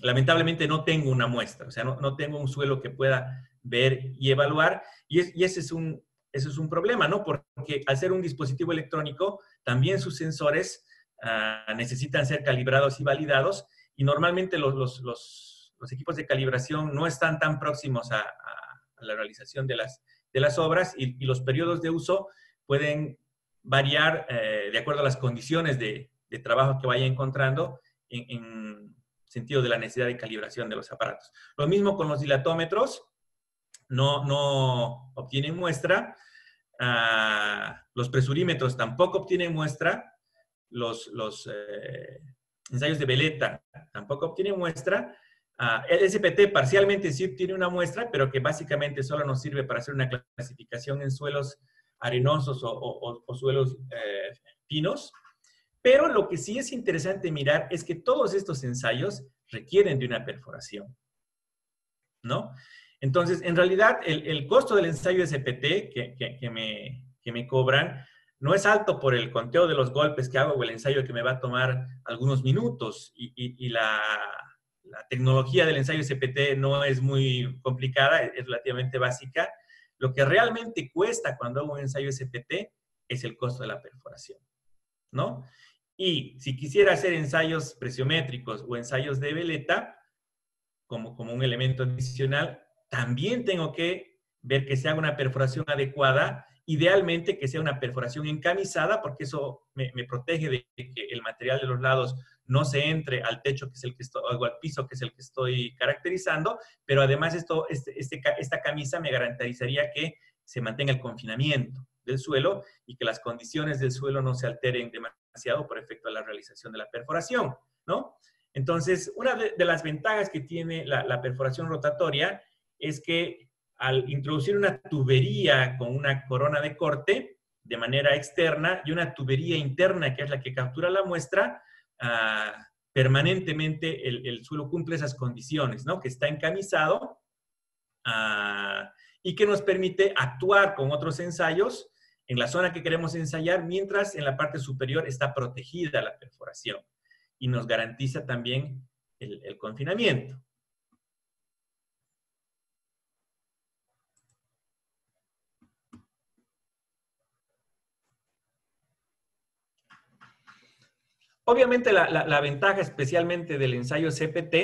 lamentablemente no tengo una muestra, o sea, no tengo un suelo que pueda ver y evaluar, y ese es un problema, ¿no? Porque al ser un dispositivo electrónico, también sus sensores necesitan ser calibrados y validados, y normalmente los equipos de calibración no están tan próximos a la realización de las obras, y los periodos de uso pueden variar de acuerdo a las condiciones de trabajo que vaya encontrando en sentido de la necesidad de calibración de los aparatos. Lo mismo con los dilatómetros, no obtienen muestra, los presurímetros tampoco obtienen muestra, los ensayos de veleta tampoco obtienen muestra. El SPT parcialmente sí obtiene una muestra, pero que básicamente solo nos sirve para hacer una clasificación en suelos arenosos o suelos finos. Pero lo que sí es interesante mirar es que todos estos ensayos requieren de una perforación, ¿no? Entonces, en realidad, el costo del ensayo SPT que me cobran no es alto por el conteo de los golpes que hago o el ensayo que me va a tomar algunos minutos y la tecnología del ensayo SPT no es muy complicada, es relativamente básica. Lo que realmente cuesta cuando hago un ensayo SPT es el costo de la perforación, ¿no? Y si quisiera hacer ensayos presiométricos o ensayos de veleta, como un elemento adicional, también tengo que ver que se haga una perforación adecuada, idealmente que sea una perforación encamisada, porque eso me protege de que el material de los lados no se entre al techo, que es el que estoy, o al piso, que es el que estoy caracterizando, pero además esta camisa me garantizaría que se mantenga el confinamiento del suelo y que las condiciones del suelo no se alteren demasiado por efecto de la realización de la perforación, ¿no? Entonces, una de las ventajas que tiene la perforación rotatoria es que al introducir una tubería con una corona de corte de manera externa y una tubería interna, que es la que captura la muestra, permanentemente el suelo cumple esas condiciones, ¿no? Que está encamisado y que nos permite actuar con otros ensayos en la zona que queremos ensayar, mientras en la parte superior está protegida la perforación y nos garantiza también el confinamiento. Obviamente la ventaja especialmente del ensayo CPT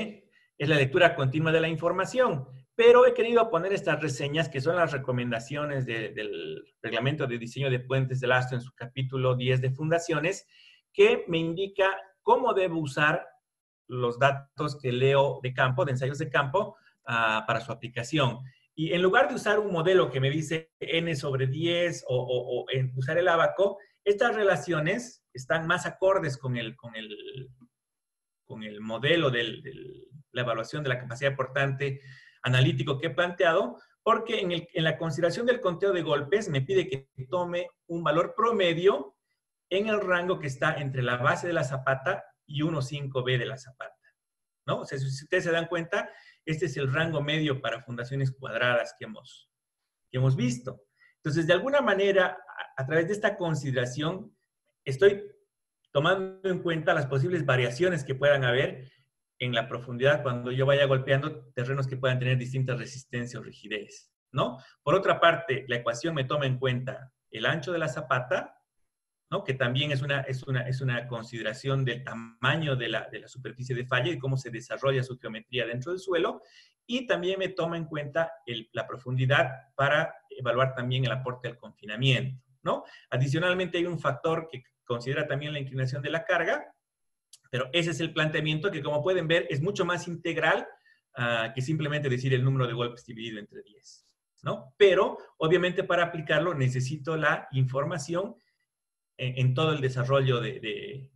es la lectura continua de la información, pero he querido poner estas reseñas que son las recomendaciones del Reglamento de Diseño de Puentes del ASTO en su capítulo 10 de fundaciones, que me indica cómo debo usar los datos que leo de campo, de ensayos de campo, para su aplicación. Y en lugar de usar un modelo que me dice n/10 o usar el ábaco, estas relaciones están más acordes con el modelo de la evaluación de la capacidad portante analítico que he planteado, porque en la consideración del conteo de golpes me pide que tome un valor promedio en el rango que está entre la base de la zapata y 1,5B de la zapata, ¿no? O sea, si ustedes se dan cuenta, este es el rango medio para fundaciones cuadradas que hemos visto. Entonces, de alguna manera, a través de esta consideración, estoy tomando en cuenta las posibles variaciones que puedan haber en la profundidad cuando yo vaya golpeando terrenos que puedan tener distintas resistencias o rigidez, ¿no? Por otra parte, la ecuación me toma en cuenta el ancho de la zapata, ¿no? Que también es una consideración del tamaño de la superficie de falla y cómo se desarrolla su geometría dentro del suelo, y también me toma en cuenta la profundidad para evaluar también el aporte al confinamiento, ¿no? Adicionalmente hay un factor que considera también la inclinación de la carga, pero ese es el planteamiento que, como pueden ver, es mucho más integral que simplemente decir el número de golpes dividido entre 10, ¿no? Pero, obviamente, para aplicarlo necesito la información en todo el desarrollo del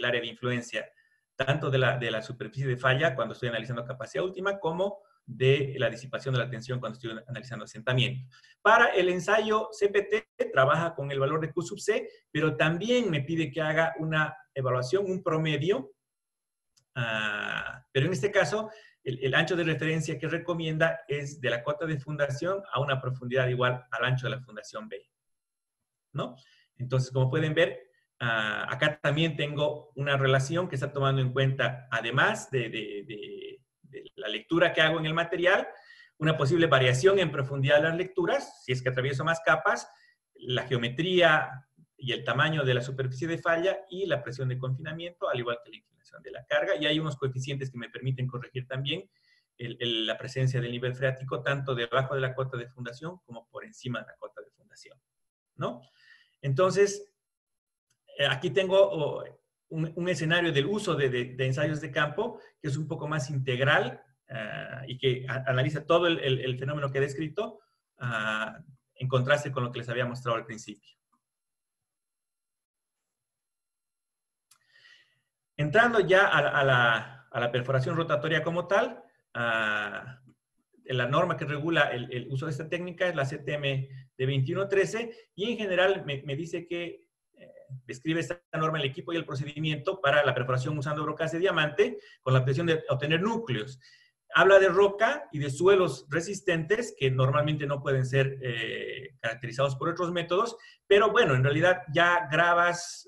área de influencia, tanto de la superficie de falla cuando estoy analizando capacidad última, como de la disipación de la tensión cuando estoy analizando asentamiento. Para el ensayo CPT trabaja con el valor de Q sub C, pero también me pide que haga una evaluación, un promedio, pero en este caso el ancho de referencia que recomienda es de la cota de fundación a una profundidad igual al ancho de la fundación B, ¿no? Entonces, como pueden ver, acá también tengo una relación que está tomando en cuenta, además de la lectura que hago en el material, una posible variación en profundidad de las lecturas, si es que atravieso más capas, la geometría y el tamaño de la superficie de falla y la presión de confinamiento, al igual que la inclinación de la carga. Y hay unos coeficientes que me permiten corregir también la presencia del nivel freático, tanto debajo de la cota de fundación como por encima de la cota de fundación, ¿no? Entonces, aquí tengo un escenario del uso de ensayos de campo que es un poco más integral y que analiza todo el fenómeno que he descrito en contraste con lo que les había mostrado al principio. Entrando ya a la perforación rotatoria como tal, la norma que regula el uso de esta técnica es la CTM de 2113 y en general me dice que describe esta norma el equipo y el procedimiento para la perforación usando rocas de diamante con la obtención de obtener núcleos. Habla de roca y de suelos resistentes que normalmente no pueden ser caracterizados por otros métodos, pero bueno, en realidad ya gravas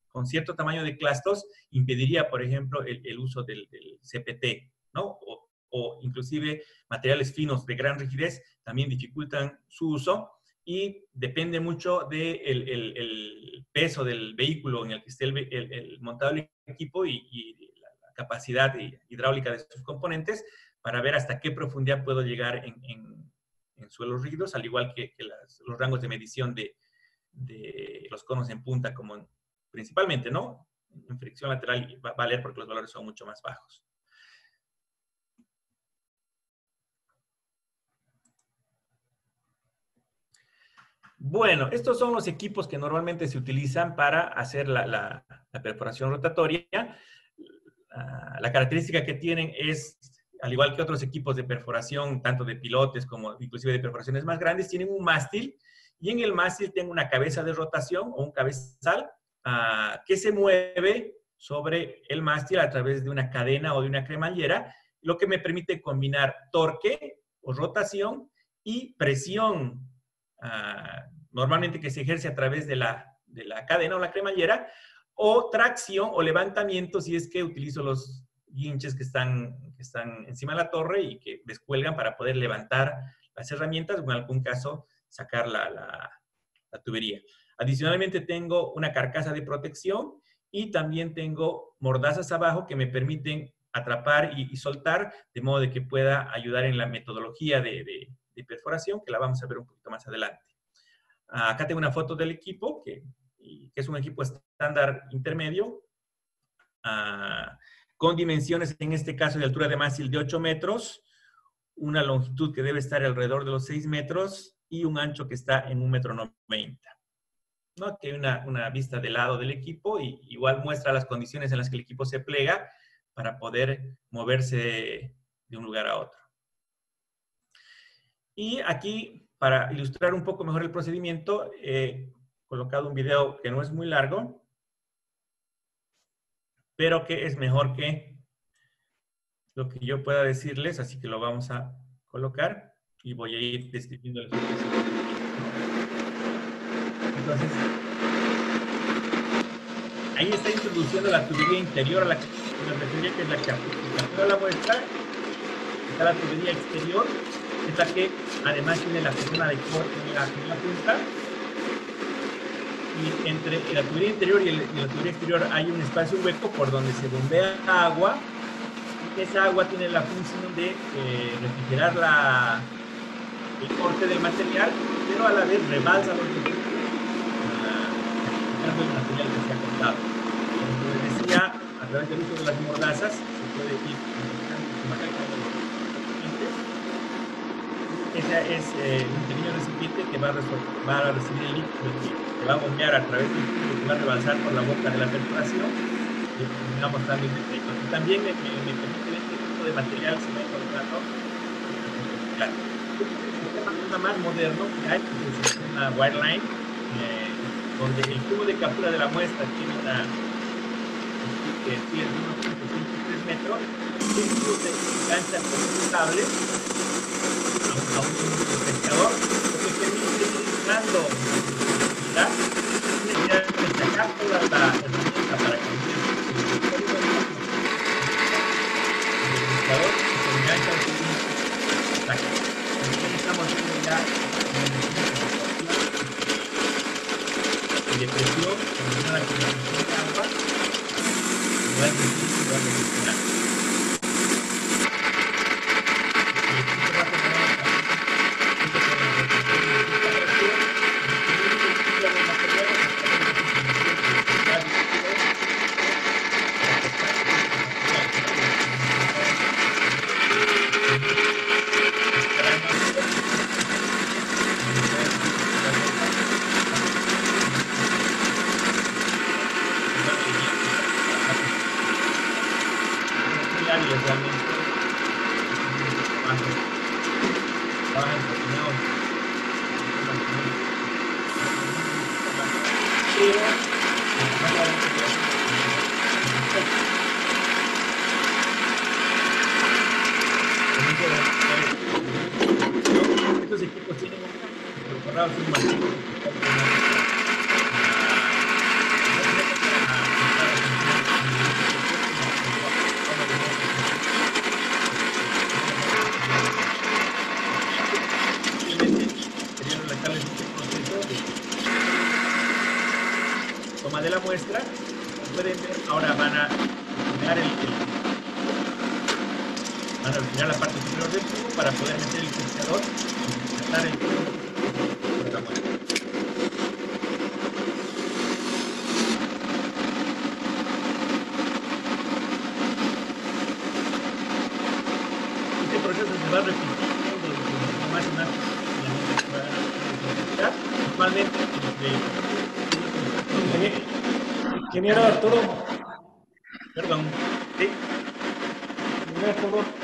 con cierto tamaño de clastos impediría, por ejemplo, el uso del CPT, ¿no? O inclusive materiales finos de gran rigidez también dificultan su uso y depende mucho del peso del vehículo en el que esté el montado el equipo y capacidad hidráulica de sus componentes para ver hasta qué profundidad puedo llegar en suelos rígidos, al igual que los rangos de medición de los conos en punta, como principalmente, ¿no? En fricción lateral va a valer porque los valores son mucho más bajos. Bueno, estos son los equipos que normalmente se utilizan para hacer la perforación rotatoria. La característica que tienen es, al igual que otros equipos de perforación, tanto de pilotes como inclusive de perforaciones más grandes, tienen un mástil y en el mástil tengo una cabeza de rotación o un cabezal que se mueve sobre el mástil a través de una cadena o de una cremallera, lo que me permite combinar torque o rotación y presión, normalmente que se ejerce a través de la cadena o la cremallera, o tracción o levantamiento si es que utilizo los guinches que están encima de la torre y que descuelgan para poder levantar las herramientas o en algún caso sacar la tubería. Adicionalmente tengo una carcasa de protección y también tengo mordazas abajo que me permiten atrapar y soltar, de modo de que pueda ayudar en la metodología de perforación, que la vamos a ver un poquito más adelante. Acá tengo una foto del equipo, que es un equipo estándar intermedio, con dimensiones, en este caso, de altura de mástil de 8 metros, una longitud que debe estar alrededor de los 6 metros y un ancho que está en 1,90 m. ¿No? Aquí hay una vista de lado del equipo y igual muestra las condiciones en las que el equipo se plega para poder moverse de un lugar a otro. Y aquí, para ilustrar un poco mejor el procedimiento, he colocado un video que no es muy largo, pero que es mejor que lo que yo pueda decirles, así que lo vamos a colocar y voy a ir describiendo el procedimiento. Entonces, ahí está introduciendo la tubería interior a la que me refería, que es la que captura la muestra. Está la tubería exterior, es la que además tiene la zona de corte en la punta. Y entre la tubería interior y la tubería exterior hay un espacio hueco por donde se bombea agua. Y esa agua tiene la función de refrigerar el corte del material, pero a la vez rebalsa los líquidos el material que se ha cortado. Como les decía, a través del uso de las mordazas se puede ir ese es un pequeño recipiente que va a recibir el líquido que va a bombear a través del líquido que va a rebalsar por la boca de la perforación y va mostrando el defecto. Y también me permite ver qué tipo de material se va encontrando. El sistema más moderno que hay es el sistema Wireline, donde el tubo de captura de la muestra tiene una de 1.53 metros, y el tubo se engancha con un cable a un pescador, lo que permite ir usando la necesidad de sacar toda la herramienta para que el pescador se engancha con un saco. Estamos haciendo ya de presión combinada con la presión de agua, igual que igual de gestionar. más adelante, estos equipos tienen incorporados un martillo. Toma de la muestra, como pueden ver, ahora van a retirar la parte superior del tubo para poder meter el fixador y tratar el tubo de la muestra. Este proceso se va repitiendo más y más. Normalmente, ingeniero Arturo. Perdón. ¿Sí?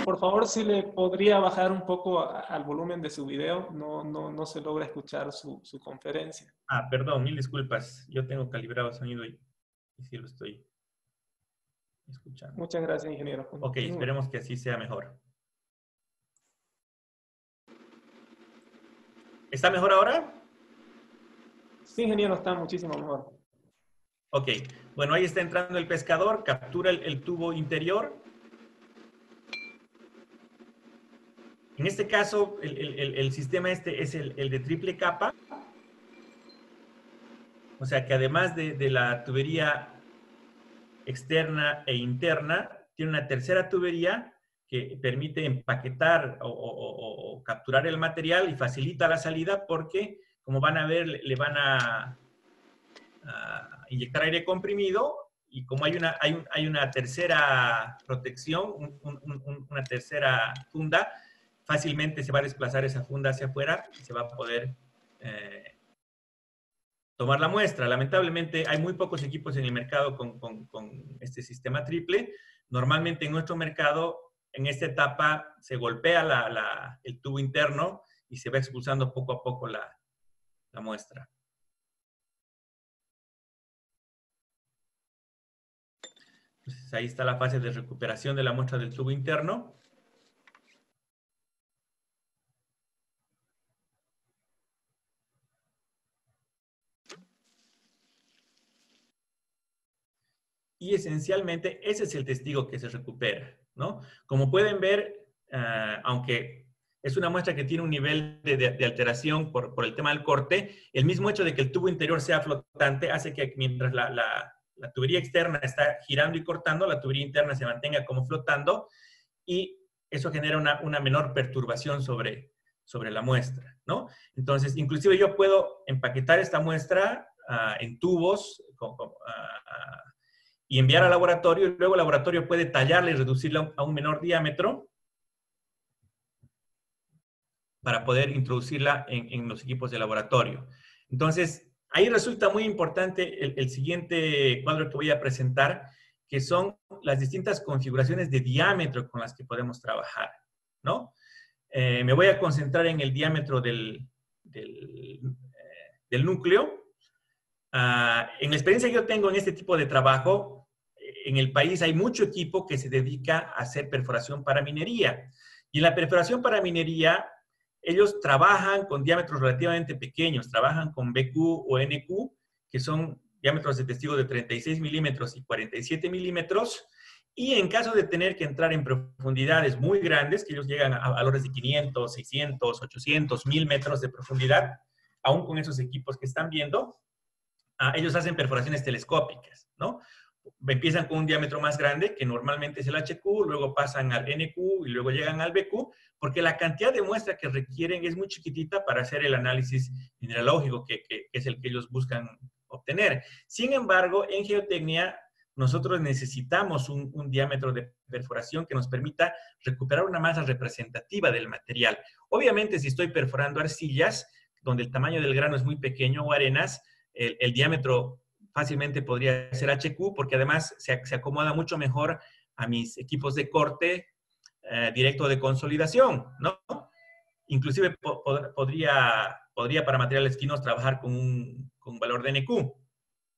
Por favor, si le podría bajar un poco al volumen de su video, no se logra escuchar su conferencia. Ah, perdón, mil disculpas. Yo tengo calibrado sonido y sí lo estoy escuchando. Muchas gracias, ingeniero. Ok, esperemos que así sea mejor. ¿Está mejor ahora? Sí, ingeniero, está muchísimo mejor. Ok, bueno, ahí está entrando el pescador, captura el tubo interior. En este caso, el sistema este es el de triple capa. O sea que además de la tubería externa e interna, tiene una tercera tubería que permite empaquetar o capturar el material y facilita la salida porque, como van a ver, le van a inyectar aire comprimido y como hay una tercera protección, una tercera funda, fácilmente se va a desplazar esa funda hacia afuera y se va a poder tomar la muestra. Lamentablemente hay muy pocos equipos en el mercado con este sistema triple. Normalmente en nuestro mercado, en esta etapa, se golpea el tubo interno y se va expulsando poco a poco la muestra. Entonces ahí está la fase de recuperación de la muestra del tubo interno. Y esencialmente ese es el testigo que se recupera, ¿no? Como pueden ver, aunque es una muestra que tiene un nivel de alteración por el tema del corte, el mismo hecho de que el tubo interior sea flotante hace que mientras la tubería externa está girando y cortando, la tubería interna se mantenga como flotando y eso genera una menor perturbación sobre la muestra, ¿no? Entonces, inclusive yo puedo empaquetar esta muestra en tubos y enviar al laboratorio, y luego el laboratorio puede tallarla y reducirla a un menor diámetro para poder introducirla en los equipos de laboratorio. Entonces, ahí resulta muy importante el siguiente cuadro que voy a presentar, que son las distintas configuraciones de diámetro con las que podemos trabajar, ¿no? Me voy a concentrar en el diámetro del núcleo. En la experiencia que yo tengo en este tipo de trabajo, en el país hay mucho equipo que se dedica a hacer perforación para minería. Y en la perforación para minería, ellos trabajan con diámetros relativamente pequeños, trabajan con BQ o NQ, que son diámetros de testigo de 36 milímetros y 47 milímetros, y en caso de tener que entrar en profundidades muy grandes, que ellos llegan a valores de 500, 600, 800, 1000 metros de profundidad, aún con esos equipos que están viendo, ellos hacen perforaciones telescópicas, ¿no? Empiezan con un diámetro más grande, que normalmente es el HQ, luego pasan al NQ y luego llegan al BQ, porque la cantidad de muestra que requieren es muy chiquitita para hacer el análisis mineralógico, que es el que ellos buscan obtener. Sin embargo, en geotecnia, nosotros necesitamos un diámetro de perforación que nos permita recuperar una masa representativa del material. Obviamente, si estoy perforando arcillas, donde el tamaño del grano es muy pequeño, o arenas, el diámetro fácilmente podría ser HQ, porque además se acomoda mucho mejor a mis equipos de corte directo de consolidación, ¿no? Inclusive podría para materiales finos trabajar con un valor de NQ.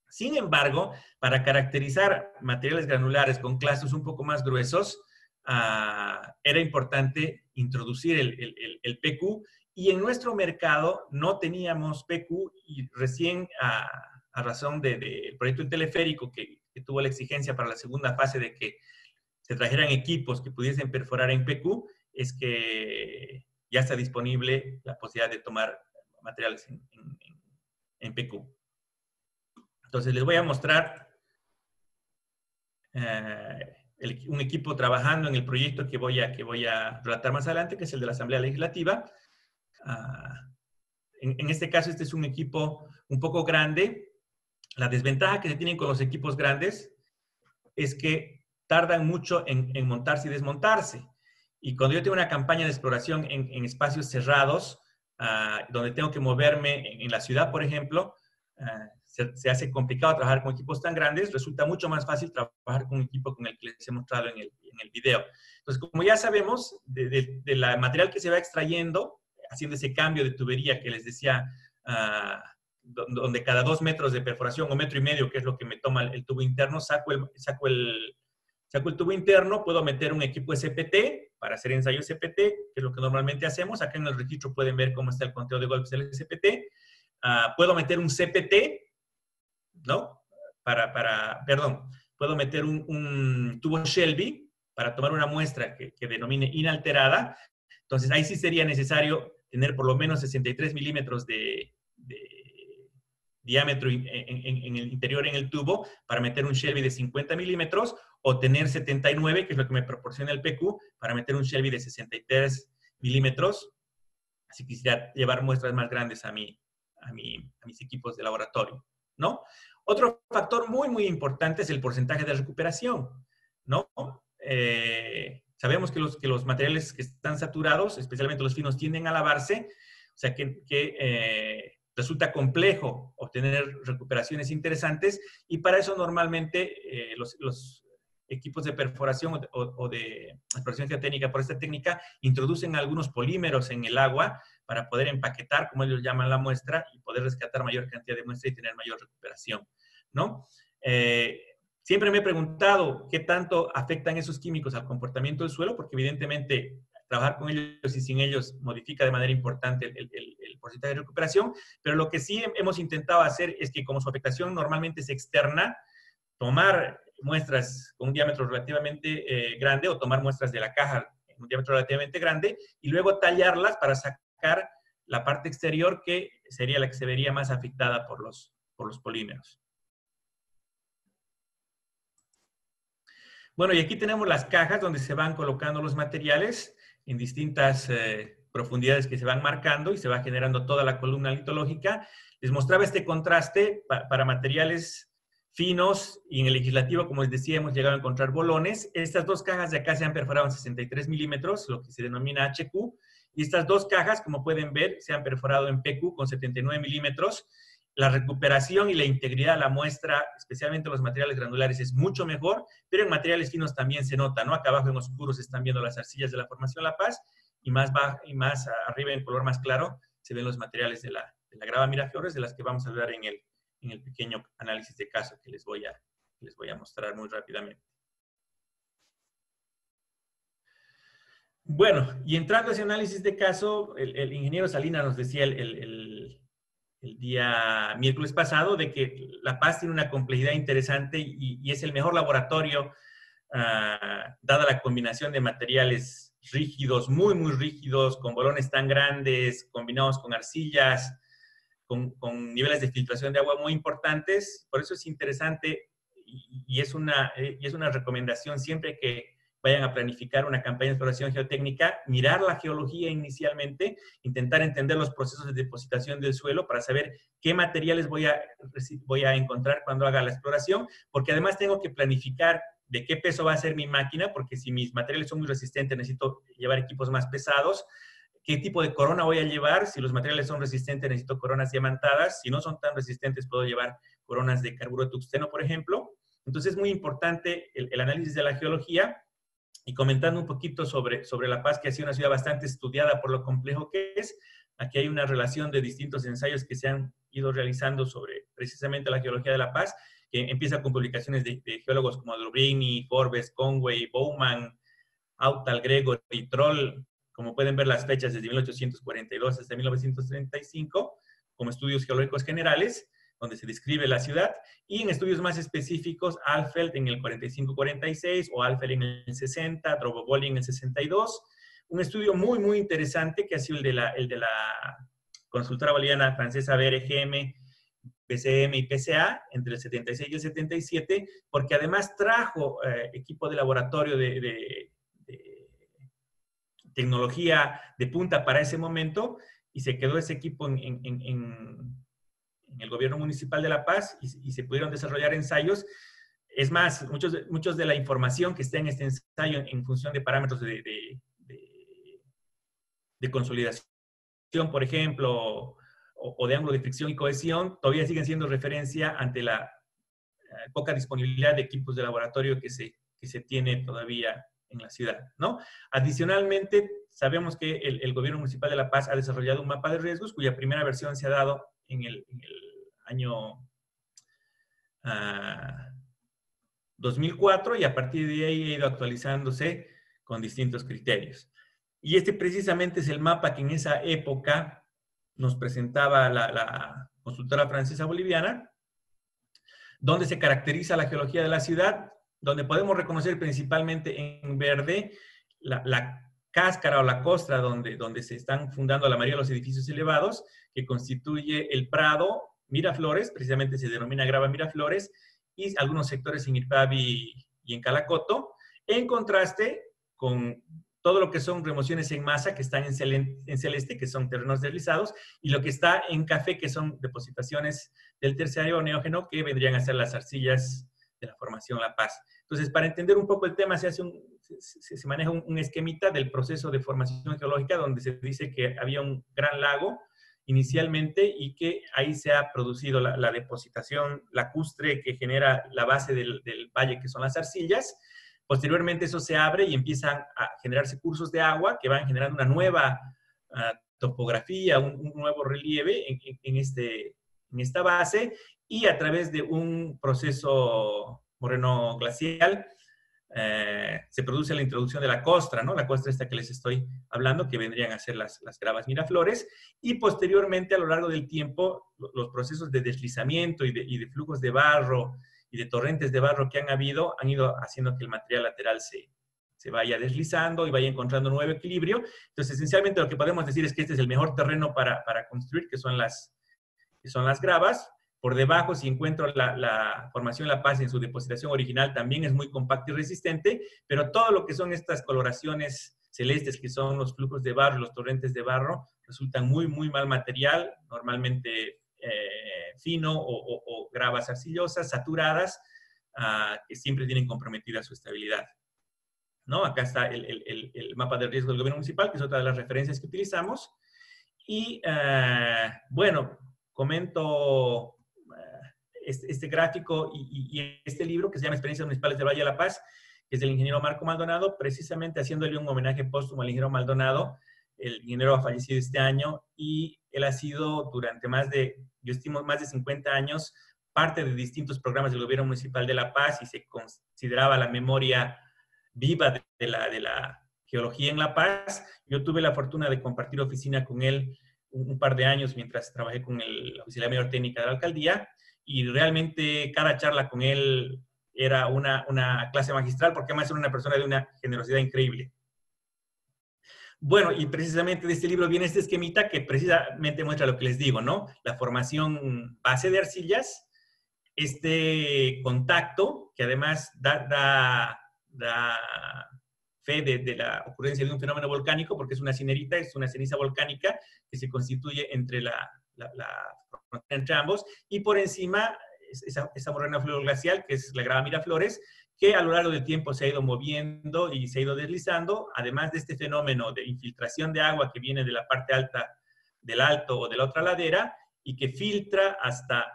Sin embargo, para caracterizar materiales granulares con clastos un poco más gruesos, era importante introducir el PQ, y en nuestro mercado no teníamos PQ, y recién a razón del proyecto del teleférico que tuvo la exigencia para la segunda fase de que se trajeran equipos que pudiesen perforar en PQ, es que ya está disponible la posibilidad de tomar materiales en PQ. Entonces les voy a mostrar un equipo trabajando en el proyecto que voy a relatar más adelante, que es el de la Asamblea Legislativa. En este caso, este es un equipo un poco grande. La desventaja que se tienen con los equipos grandes es que tardan mucho en montarse y desmontarse. Y cuando yo tengo una campaña de exploración en espacios cerrados, donde tengo que moverme en la ciudad, por ejemplo, se hace complicado trabajar con equipos tan grandes. Resulta mucho más fácil trabajar con un equipo con el que les he mostrado en el video. Entonces, como ya sabemos, del material que se va extrayendo, haciendo ese cambio de tubería que les decía, donde cada 2 metros de perforación o 1,5 metros, que es lo que me toma el tubo interno, saco el tubo interno, puedo meter un equipo SPT para hacer ensayos SPT, que es lo que normalmente hacemos. Acá en el registro pueden ver cómo está el conteo de golpes del SPT. Puedo meter un CPT, ¿no? Perdón, puedo meter un tubo Shelby para tomar una muestra que denomine inalterada. Entonces, ahí sí sería necesario tener por lo menos 63 milímetros de diámetro en el interior en el tubo para meter un Shelby de 50 milímetros, o tener 79, que es lo que me proporciona el PQ, para meter un Shelby de 63 milímetros, si quisiera llevar muestras más grandes a mis equipos de laboratorio, ¿no? Otro factor muy, muy importante es el porcentaje de recuperación, ¿no? Sabemos que los materiales que están saturados, especialmente los finos, tienden a lavarse, o sea que resulta complejo obtener recuperaciones interesantes, y para eso normalmente los equipos de perforación o de exploración geotécnica por esta técnica introducen algunos polímeros en el agua para poder empaquetar, como ellos llaman, la muestra y poder rescatar mayor cantidad de muestra y tener mayor recuperación, ¿no? Siempre me he preguntado qué tanto afectan esos químicos al comportamiento del suelo, porque evidentemente trabajar con ellos y sin ellos modifica de manera importante el porcentaje de recuperación, pero lo que sí hemos intentado hacer es que, como su afectación normalmente es externa, tomar muestras con un diámetro relativamente grande, o tomar muestras de la caja en un diámetro relativamente grande, y luego tallarlas para sacar la parte exterior, que sería la que se vería más afectada por los polímeros. Bueno, y aquí tenemos las cajas donde se van colocando los materiales en distintas profundidades que se van marcando, y se va generando toda la columna litológica. Les mostraba este contraste para materiales finos, y en el legislativo, como les decía, hemos llegado a encontrar bolones. Estas dos cajas de acá se han perforado en 63 milímetros, lo que se denomina HQ, y estas dos cajas, como pueden ver, se han perforado en PQ con 79 milímetros. La recuperación y la integridad de la muestra, especialmente los materiales granulares, es mucho mejor, pero en materiales finos también se nota, ¿no? Acá abajo en oscuros están viendo las arcillas de la Formación La Paz, y más arriba en color más claro se ven los materiales de la grava Miraflores, de las que vamos a hablar en el pequeño análisis de caso que les voy a mostrar muy rápidamente. Bueno, y entrando a ese análisis de caso, el ingeniero Salinas nos decía el día miércoles pasado de que La Paz tiene una complejidad interesante, y es el mejor laboratorio, dada la combinación de materiales rígidos, muy, muy rígidos, con bolones tan grandes, combinados con arcillas, con niveles de filtración de agua muy importantes. Por eso es interesante, y es una recomendación siempre que vayan a planificar una campaña de exploración geotécnica, mirar la geología inicialmente, intentar entender los procesos de depositación del suelo para saber qué materiales voy a encontrar cuando haga la exploración, porque además tengo que planificar de qué peso va a ser mi máquina, porque si mis materiales son muy resistentes, necesito llevar equipos más pesados. ¿Qué tipo de corona voy a llevar? Si los materiales son resistentes, necesito coronas diamantadas. Si no son tan resistentes, puedo llevar coronas de carburo de tungsteno, por ejemplo. Entonces es muy importante el análisis de la geología. Y comentando un poquito sobre La Paz, que ha sido una ciudad bastante estudiada por lo complejo que es, aquí hay una relación de distintos ensayos que se han ido realizando sobre precisamente la geología de La Paz, que empieza con publicaciones de geólogos como Drobrini, Forbes, Conway, Bowman, Autal, Gregor y Troll, como pueden ver las fechas desde 1842 hasta 1935, como estudios geológicos generales, donde se describe la ciudad, y en estudios más específicos, Alfeld en el 45-46 o Alfeld en el 60, Droboboli en el 62. Un estudio muy, muy interesante que ha sido el de la consultora boliviana francesa BRGM, BCM y PCA entre el 76 y el 77, porque además trajo equipo de laboratorio de tecnología de punta para ese momento, y se quedó ese equipo en el gobierno municipal de La Paz, y se pudieron desarrollar ensayos. Es más, muchos de la información que está en este ensayo en función de parámetros de consolidación, por ejemplo, o de ángulo de fricción y cohesión, todavía siguen siendo referencia ante la poca disponibilidad de equipos de laboratorio que se tiene todavía en la ciudad, ¿no? Adicionalmente, sabemos que el gobierno municipal de La Paz ha desarrollado un mapa de riesgos cuya primera versión se ha dado en el año 2004, y a partir de ahí ha ido actualizándose con distintos criterios. Y este precisamente es el mapa que en esa época nos presentaba la consultora francesa boliviana, donde se caracteriza la geología de la ciudad, donde podemos reconocer principalmente en verde la cáscara o la costra donde se están fundando la mayoría de los edificios elevados, que constituye el Prado, Miraflores, precisamente se denomina Grava Miraflores, y algunos sectores en Irpavi y en Calacoto, en contraste con todo lo que son remociones en masa, que están en celeste, que son terrenos deslizados, y lo que está en café, que son depositaciones del terciario neógeno, que vendrían a ser las arcillas de la formación La Paz. Entonces, para entender un poco el tema, se maneja un esquemita del proceso de formación geológica, donde se dice que había un gran lago inicialmente, y que ahí se ha producido la depositación lacustre que genera la base del valle, que son las arcillas. Posteriormente eso se abre y empiezan a generarse cursos de agua que van generando una nueva topografía, un nuevo relieve en esta base, y a través de un proceso moreno-glacial se produce la introducción de la costra, ¿no? La costra esta que les estoy hablando, que vendrían a ser las gravas Miraflores, y posteriormente a lo largo del tiempo los procesos de deslizamiento y de flujos de barro y de torrentes de barro que han ido haciendo que el material lateral se vaya deslizando y vaya encontrando un nuevo equilibrio. Entonces, esencialmente lo que podemos decir es que este es el mejor terreno para construir, que son las gravas. Por debajo, si encuentro la formación La Paz en su depositación original, también es muy compacta y resistente, pero todo lo que son estas coloraciones celestes, que son los flujos de barro, los torrentes de barro, resultan muy, muy mal material, normalmente fino o gravas arcillosas, saturadas, que siempre tienen comprometida su estabilidad, ¿no? Acá está el mapa de riesgo del gobierno municipal, que es otra de las referencias que utilizamos. Y, bueno, comento este gráfico y este libro que se llama Experiencias Municipales del Valle de La Paz, que es del ingeniero Marco Maldonado, precisamente haciéndole un homenaje póstumo al ingeniero Maldonado. El ingeniero ha fallecido este año, y él ha sido durante yo estimo, más de 50 años, parte de distintos programas del gobierno municipal de La Paz, y se consideraba la memoria viva de la geología en La Paz. Yo tuve la fortuna de compartir oficina con él un par de años mientras trabajé con la Oficina Mayor Técnica de la Alcaldía, y realmente cada charla con él era una clase magistral, porque además era una persona de una generosidad increíble. Bueno, y precisamente de este libro viene este esquemita que precisamente muestra lo que les digo, ¿no? La formación base de arcillas, este contacto, que además da fe de la ocurrencia de un fenómeno volcánico, porque es una cinerita, es una ceniza volcánica que se constituye entre la frontera entre ambos, y por encima esa morena fluoroglacial, que es la grava Miraflores, que a lo largo del tiempo se ha ido moviendo y se ha ido deslizando, además de este fenómeno de infiltración de agua que viene de la parte alta del alto o de la otra ladera, y que filtra hasta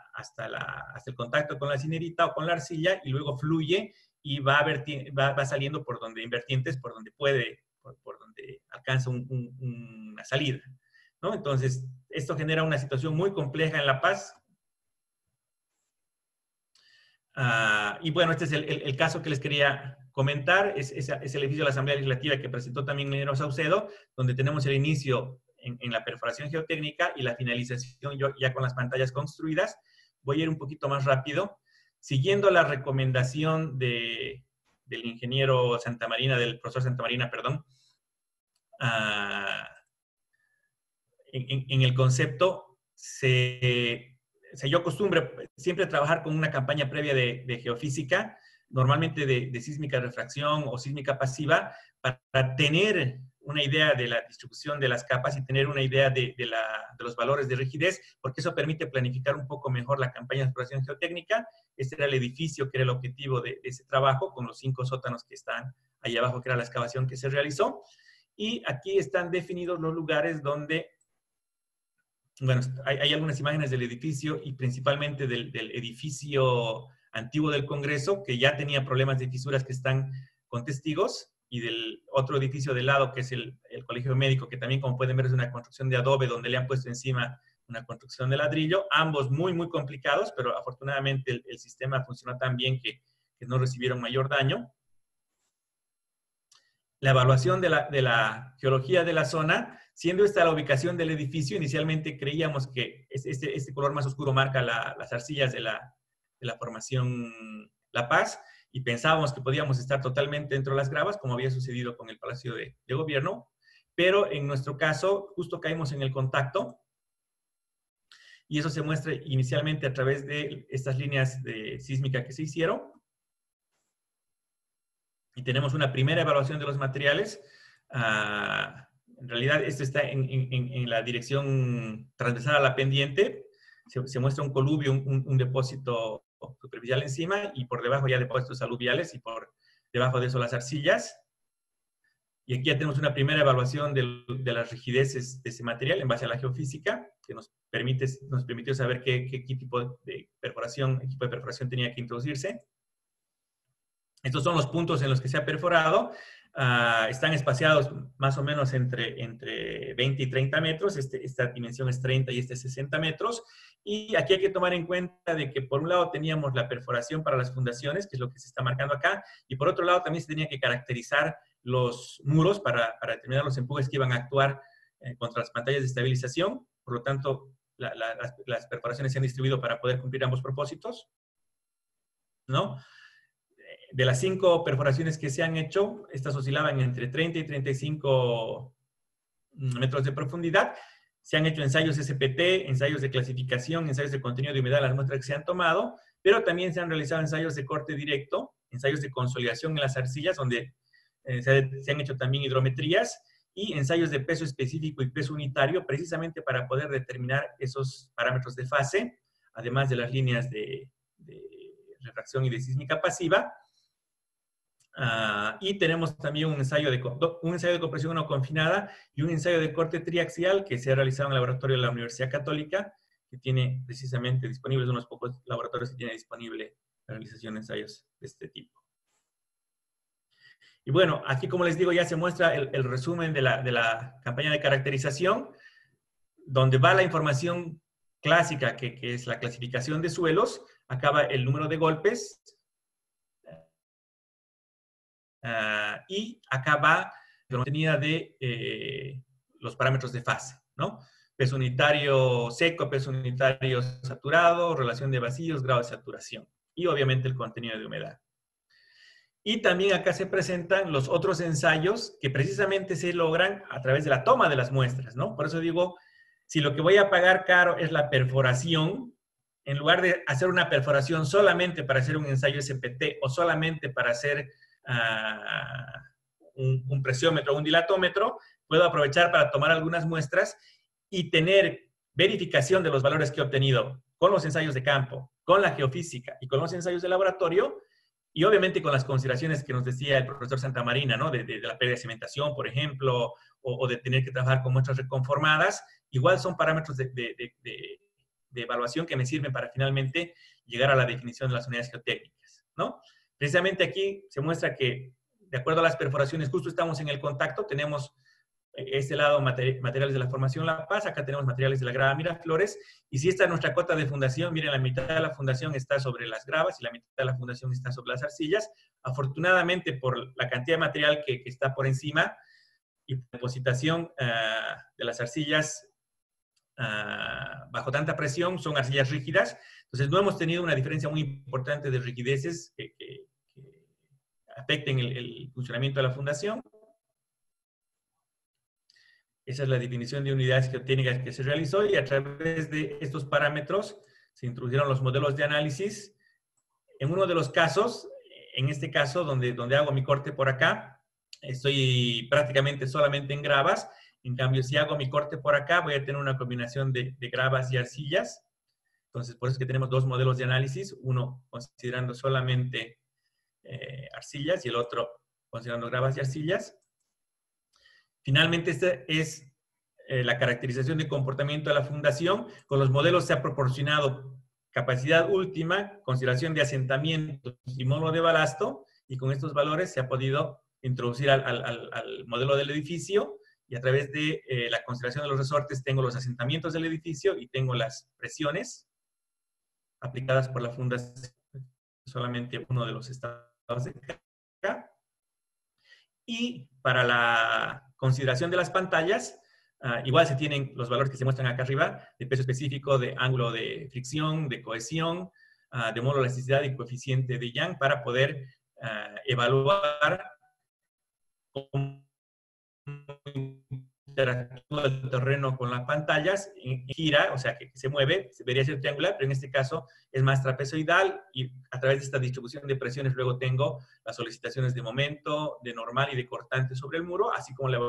el contacto con la cinerita o con la arcilla, y luego fluye y va saliendo por donde, en vertientes, por donde puede, por donde alcanza una salida, ¿no? Entonces, esto genera una situación muy compleja en La Paz, Y bueno, este es el caso que les quería comentar. Es el edificio de la Asamblea Legislativa que presentó también el ingeniero Saucedo, donde tenemos el inicio en la perforación geotécnica y la finalización ya con las pantallas construidas. Voy a ir un poquito más rápido. Siguiendo la recomendación del ingeniero Santamarina, del profesor Santamarina, perdón, en el concepto, yo acostumbro siempre trabajar con una campaña previa de geofísica, normalmente de sísmica de refracción o sísmica pasiva, para tener una idea de la distribución de las capas y tener una idea de los valores de rigidez, porque eso permite planificar un poco mejor la campaña de exploración geotécnica. Este era el edificio que era el objetivo de ese trabajo, con los 5 sótanos que están ahí abajo, que era la excavación que se realizó. Y aquí están definidos los lugares donde, bueno, hay algunas imágenes del edificio y principalmente del edificio antiguo del Congreso, que ya tenía problemas de fisuras que están con testigos, y del otro edificio de lado, que es el Colegio Médico, que también, como pueden ver, es una construcción de adobe, donde le han puesto encima una construcción de ladrillo, ambos muy, muy complicados, pero afortunadamente el sistema funcionó tan bien que no recibieron mayor daño. La evaluación de la geología de la zona, siendo esta la ubicación del edificio, inicialmente creíamos que este color más oscuro marca las arcillas de la formación La Paz, y pensábamos que podíamos estar totalmente dentro de las gravas, como había sucedido con el Palacio de Gobierno, pero en nuestro caso justo caímos en el contacto, y eso se muestra inicialmente a través de estas líneas de sísmica que se hicieron. Y tenemos una primera evaluación de los materiales. En realidad, esto está en la dirección transversal a la pendiente. Se muestra un coluvio, un depósito superficial encima, y por debajo ya depósitos aluviales, y por debajo de eso las arcillas. Y aquí ya tenemos una primera evaluación de las rigideces de ese material en base a la geofísica, que nos permitió saber qué tipo de perforación tenía que introducirse. Estos son los puntos en los que se ha perforado. Están espaciados más o menos entre 20 y 30 metros. Esta dimensión es 30 y este es 60 metros. Y aquí hay que tomar en cuenta de que por un lado teníamos la perforación para las fundaciones, que es lo que se está marcando acá, y por otro lado también se tenía que caracterizar los muros para determinar los empujes que iban a actuar contra las pantallas de estabilización. Por lo tanto, las perforaciones se han distribuido para poder cumplir ambos propósitos, ¿no? De las 5 perforaciones que se han hecho, estas oscilaban entre 30 y 35 metros de profundidad. Se han hecho ensayos SPT, ensayos de clasificación, ensayos de contenido de humedad en las muestras que se han tomado, pero también se han realizado ensayos de corte directo, ensayos de consolidación en las arcillas, donde se han hecho también hidrometrías, y ensayos de peso específico y peso unitario, precisamente para poder determinar esos parámetros de fase, además de las líneas de refracción y de sísmica pasiva. Y tenemos también un ensayo de compresión no confinada y un ensayo de corte triaxial que se ha realizado en el laboratorio de la Universidad Católica, que tiene precisamente disponibles unos pocos laboratorios que tiene disponible la realización de ensayos de este tipo. Y bueno, aquí, como les digo, ya se muestra el resumen de la campaña de caracterización, donde va la información clásica, que es la clasificación de suelos. Acá va el número de golpes, y acá va la contenida de los parámetros de fase, ¿no? Peso unitario seco, peso unitario saturado, relación de vacíos, grado de saturación, y obviamente el contenido de humedad. Y también acá se presentan los otros ensayos que precisamente se logran a través de la toma de las muestras, ¿no? Por eso digo, si lo que voy a pagar caro es la perforación, en lugar de hacer una perforación solamente para hacer un ensayo SPT o solamente para hacer un presiómetro o un dilatómetro, puedo aprovechar para tomar algunas muestras y tener verificación de los valores que he obtenido con los ensayos de campo, con la geofísica y con los ensayos de laboratorio, y obviamente con las consideraciones que nos decía el profesor Santamarina, ¿no? De la pérdida de cementación, por ejemplo, o de tener que trabajar con muestras reconformadas. Igual son parámetros de evaluación que me sirven para finalmente llegar a la definición de las unidades geotécnicas, ¿no? Precisamente aquí se muestra que, de acuerdo a las perforaciones, justo estamos en el contacto, tenemos este lado materiales de la Formación La Paz, acá tenemos materiales de la grava Miraflores, y si esta es nuestra cota de fundación, miren, la mitad de la fundación está sobre las gravas y la mitad de la fundación está sobre las arcillas. Afortunadamente, por la cantidad de material que está por encima y depositación de las arcillas bajo tanta presión, son arcillas rígidas, entonces no hemos tenido una diferencia muy importante de rigideces que afecten el funcionamiento de la fundación. Esa es la definición de unidades geotécnicas que se realizó, y a través de estos parámetros se introdujeron los modelos de análisis. En uno de los casos, en este caso donde hago mi corte por acá, estoy prácticamente solamente en gravas. En cambio, si hago mi corte por acá, voy a tener una combinación de gravas y arcillas. Entonces, por eso es que tenemos dos modelos de análisis, uno considerando solamente arcillas y el otro considerando gravas y arcillas. Finalmente, esta es la caracterización de comportamiento de la fundación. Con los modelos se ha proporcionado capacidad última, consideración de asentamientos y módulo de balasto, y con estos valores se ha podido introducir al modelo del edificio, y a través de la consideración de los resortes tengo los asentamientos del edificio y tengo las presiones aplicadas por la fundación, solamente uno de los estados de carga. Y para la consideración de las pantallas, igual se tienen los valores que se muestran acá arriba, de peso específico, de ángulo de fricción, de cohesión, de módulo de elasticidad y coeficiente de Young, para poder evaluar cómo interactúa el terreno con las pantallas. Gira, o sea que se mueve, debería ser triangular, pero en este caso es más trapezoidal, y a través de esta distribución de presiones luego tengo las solicitaciones de momento, de normal y de cortante sobre el muro, así como la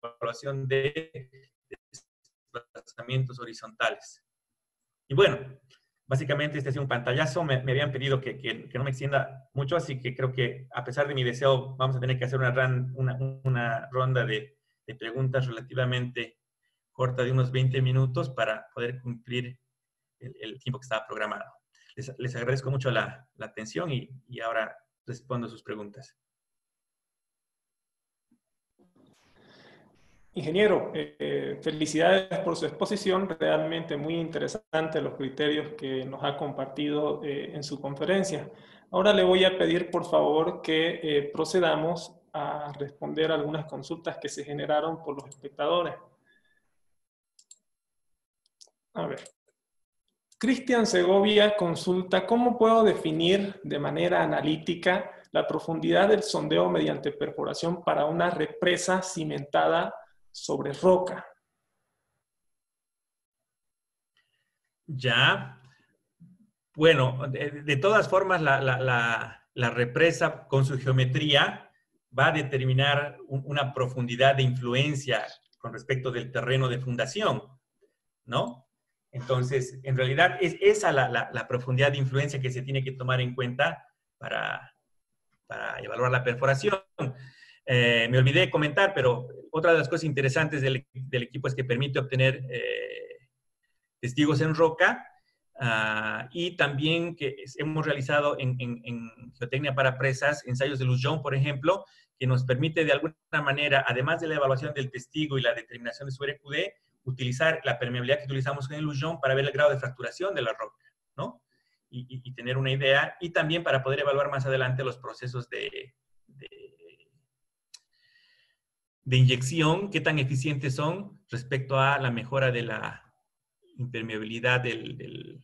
evaluación de desplazamientos horizontales. Y bueno, básicamente este ha sido un pantallazo. Me habían pedido que no me extienda mucho, así que creo que a pesar de mi deseo vamos a tener que hacer una ronda de preguntas relativamente corta de unos 20 minutos para poder cumplir el tiempo que estaba programado. Les agradezco mucho la atención y ahora respondo sus preguntas. Ingeniero, felicidades por su exposición, realmente muy interesante los criterios que nos ha compartido en su conferencia. Ahora le voy a pedir, por favor, que procedamos a responder algunas consultas que se generaron por los espectadores. A ver. Cristian Segovia consulta: ¿cómo puedo definir de manera analítica la profundidad del sondeo mediante perforación para una represa cimentada sobre roca? Ya. Bueno, de todas formas, la represa con su geometría va a determinar una profundidad de influencia con respecto del terreno de fundación, ¿no? Entonces, en realidad es esa la profundidad de influencia que se tiene que tomar en cuenta para evaluar la perforación. Me olvidé de comentar, pero otra de las cosas interesantes del equipo es que permite obtener testigos en roca, y también que hemos realizado en geotecnia para presas, ensayos de Lujon, por ejemplo, que nos permite de alguna manera, además de la evaluación del testigo y la determinación de su RQD, utilizar la permeabilidad que utilizamos en el Lujon para ver el grado de fracturación de la roca, ¿no? Y tener una idea, y también para poder evaluar más adelante los procesos de inyección, qué tan eficientes son respecto a la mejora de la impermeabilidad del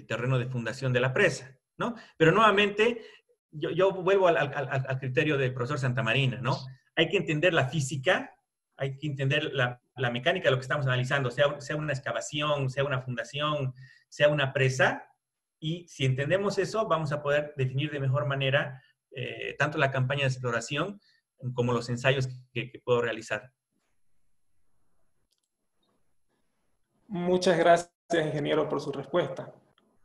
terreno de fundación de la presa, ¿no? Pero nuevamente, yo vuelvo al criterio del profesor Santamarina, ¿no? Hay que entender la física, hay que entender la mecánica de lo que estamos analizando, sea una excavación, sea una fundación, sea una presa, y si entendemos eso, vamos a poder definir de mejor manera tanto la campaña de exploración como los ensayos que puedo realizar. Muchas gracias, ingeniero, por su respuesta.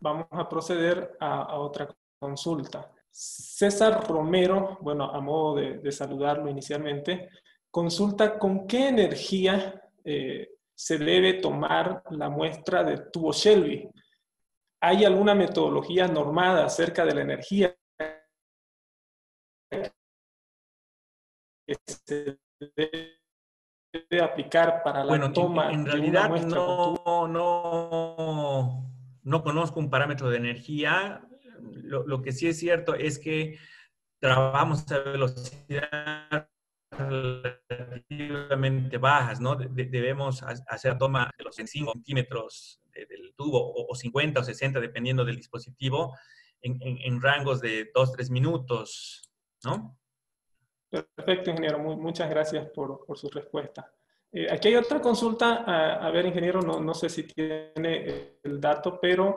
Vamos a proceder a otra consulta. César Romero, bueno, a modo de saludarlo inicialmente, consulta: ¿con qué energía se debe tomar la muestra de tubo Shelby? ¿Hay alguna metodología normada acerca de la energía que se debe debe aplicar para la Bueno, toma en de una realidad muestra con tubo? no conozco un parámetro de energía. Lo que sí es cierto es que trabajamos a velocidad relativamente bajas, ¿no? Debemos hacer toma de los 5 centímetros del tubo o 50 o 60, dependiendo del dispositivo, en rangos de 2-3 minutos, ¿no? Perfecto, ingeniero. Muchas gracias por su respuesta. Aquí hay otra consulta. A ver, ingeniero, no sé si tiene el dato, pero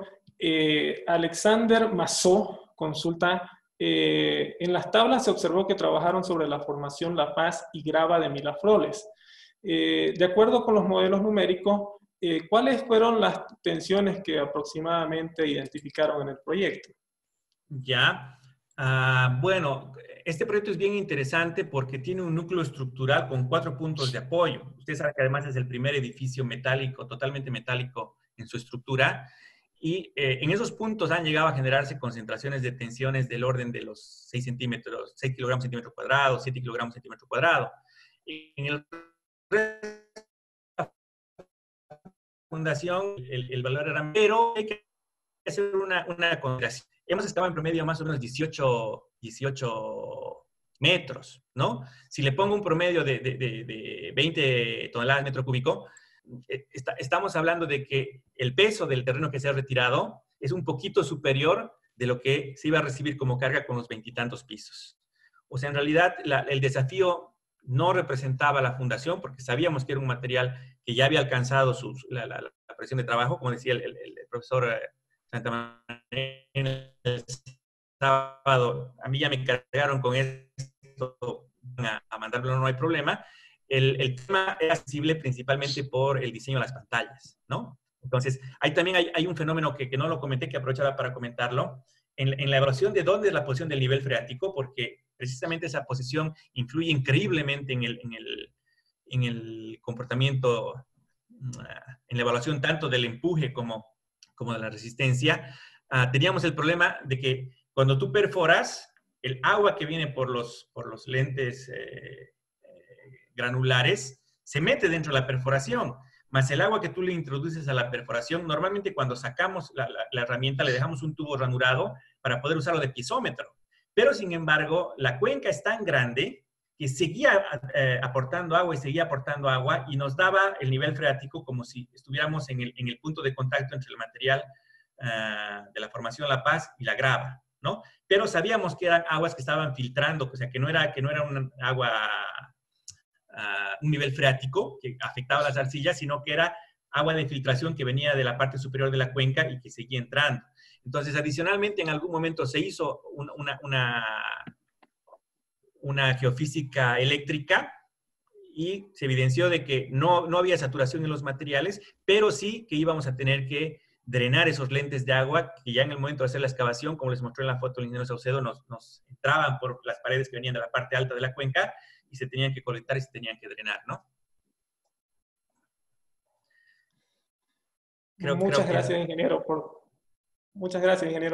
Alexander Mazó consulta, en las tablas se observó que trabajaron sobre la formación La Paz y Grava de Miraflores. De acuerdo con los modelos numéricos, ¿cuáles fueron las tensiones que aproximadamente identificaron en el proyecto? Ya. Bueno, este proyecto es bien interesante porque tiene un núcleo estructural con 4 puntos de apoyo. Usted sabe que además es el primer edificio metálico, totalmente metálico en su estructura. Y en esos puntos han llegado a generarse concentraciones de tensiones del orden de los 6 centímetros, 6 kilogramos centímetro cuadrado, 7 kilogramos centímetro cuadrado. En el fundación el valor era, pero hay que hacer una consideración. Hemos estado en promedio más o menos 18 metros, ¿no? Si le pongo un promedio de 20 toneladas metro cúbico, estamos hablando de que el peso del terreno que se ha retirado es un poquito superior de lo que se iba a recibir como carga con los 20 y tantos pisos. O sea, en realidad el desafío no representaba la fundación porque sabíamos que era un material que ya había alcanzado la presión de trabajo, como decía el profesor Santa María el sábado. A mí ya me cargaron con esto, a mandarlo, no hay problema. El tema es accesible principalmente por el diseño de las pantallas, ¿no? Entonces, ahí también hay un fenómeno que no lo comenté, que aprovechaba para comentarlo, en la evaluación de dónde es la posición del nivel freático, porque precisamente esa posición influye increíblemente en el comportamiento, en la evaluación tanto del empuje como de la resistencia. Teníamos el problema de que cuando tú perforas, el agua que viene por los lentes granulares se mete dentro de la perforación, más el agua que tú le introduces a la perforación. Normalmente cuando sacamos la herramienta le dejamos un tubo ranurado para poder usarlo de piezómetro, pero sin embargo la cuenca es tan grande que seguía aportando agua y seguía aportando agua y nos daba el nivel freático como si estuviéramos en el punto de contacto entre el material de la formación La Paz y la grava, ¿no? Pero sabíamos que eran aguas que estaban filtrando, o sea, que no era un agua, un nivel freático que afectaba las arcillas, sino que era agua de filtración que venía de la parte superior de la cuenca y que seguía entrando. Entonces, adicionalmente, en algún momento se hizo una geofísica eléctrica y se evidenció de que no había saturación en los materiales, pero sí que íbamos a tener que drenar esos lentes de agua que ya en el momento de hacer la excavación, como les mostró en la foto el ingeniero Saucedo, nos entraban por las paredes que venían de la parte alta de la cuenca y se tenían que colectar y se tenían que drenar, ¿no? Muchas Creo gracias, que... ingeniero,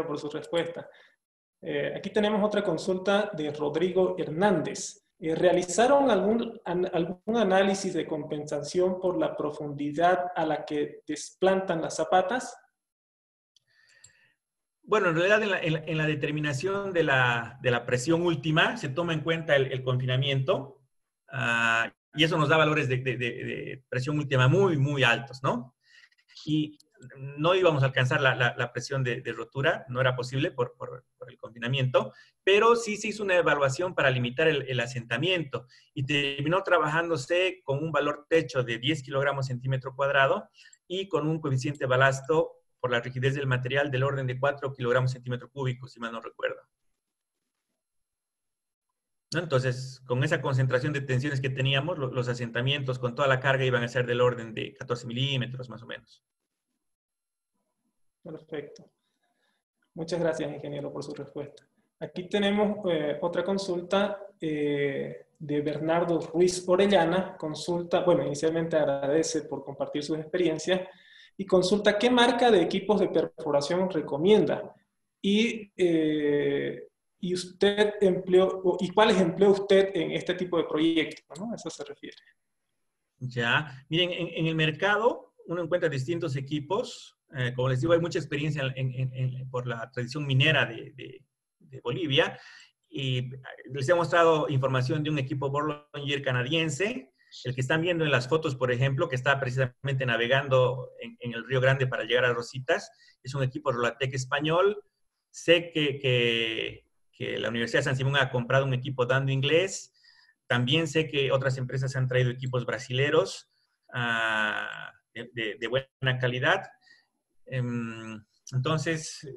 por su respuesta. Aquí tenemos otra consulta de Rodrigo Hernández. ¿Realizaron algún análisis de compensación por la profundidad a la que desplantan las zapatas? Bueno, en realidad en la determinación de la presión última se toma en cuenta el confinamiento y eso nos da valores de presión última muy, muy altos, ¿no? Y no íbamos a alcanzar la presión de rotura, no era posible por el confinamiento, pero sí se hizo una evaluación para limitar el asentamiento y terminó trabajándose con un valor techo de 10 kilogramos centímetro cuadrado y con un coeficiente balasto por la rigidez del material del orden de 4 kilogramos centímetro cúbico, si mal no recuerdo, ¿no? Entonces, con esa concentración de tensiones que teníamos, los asentamientos con toda la carga iban a ser del orden de 14 milímetros, más o menos. Perfecto. Muchas gracias, ingeniero, por su respuesta. Aquí tenemos otra consulta de Bernardo Ruiz Orellana. Consulta, bueno, inicialmente agradece por compartir sus experiencias y consulta qué marca de equipos de perforación recomienda y usted empleó, y cuáles empleó usted en este tipo de proyectos, ¿no? A eso se refiere. Ya, miren, en el mercado uno encuentra distintos equipos. Como les digo, hay mucha experiencia por la tradición minera de Bolivia. Y les he mostrado información de un equipo Bollinger canadiense, el que están viendo en las fotos, por ejemplo, que está precisamente navegando en el Río Grande para llegar a Rositas. Es un equipo Rolatec español. Sé que la Universidad de San Simón ha comprado un equipo dando inglés. También sé que otras empresas han traído equipos brasileros de buena calidad. Entonces,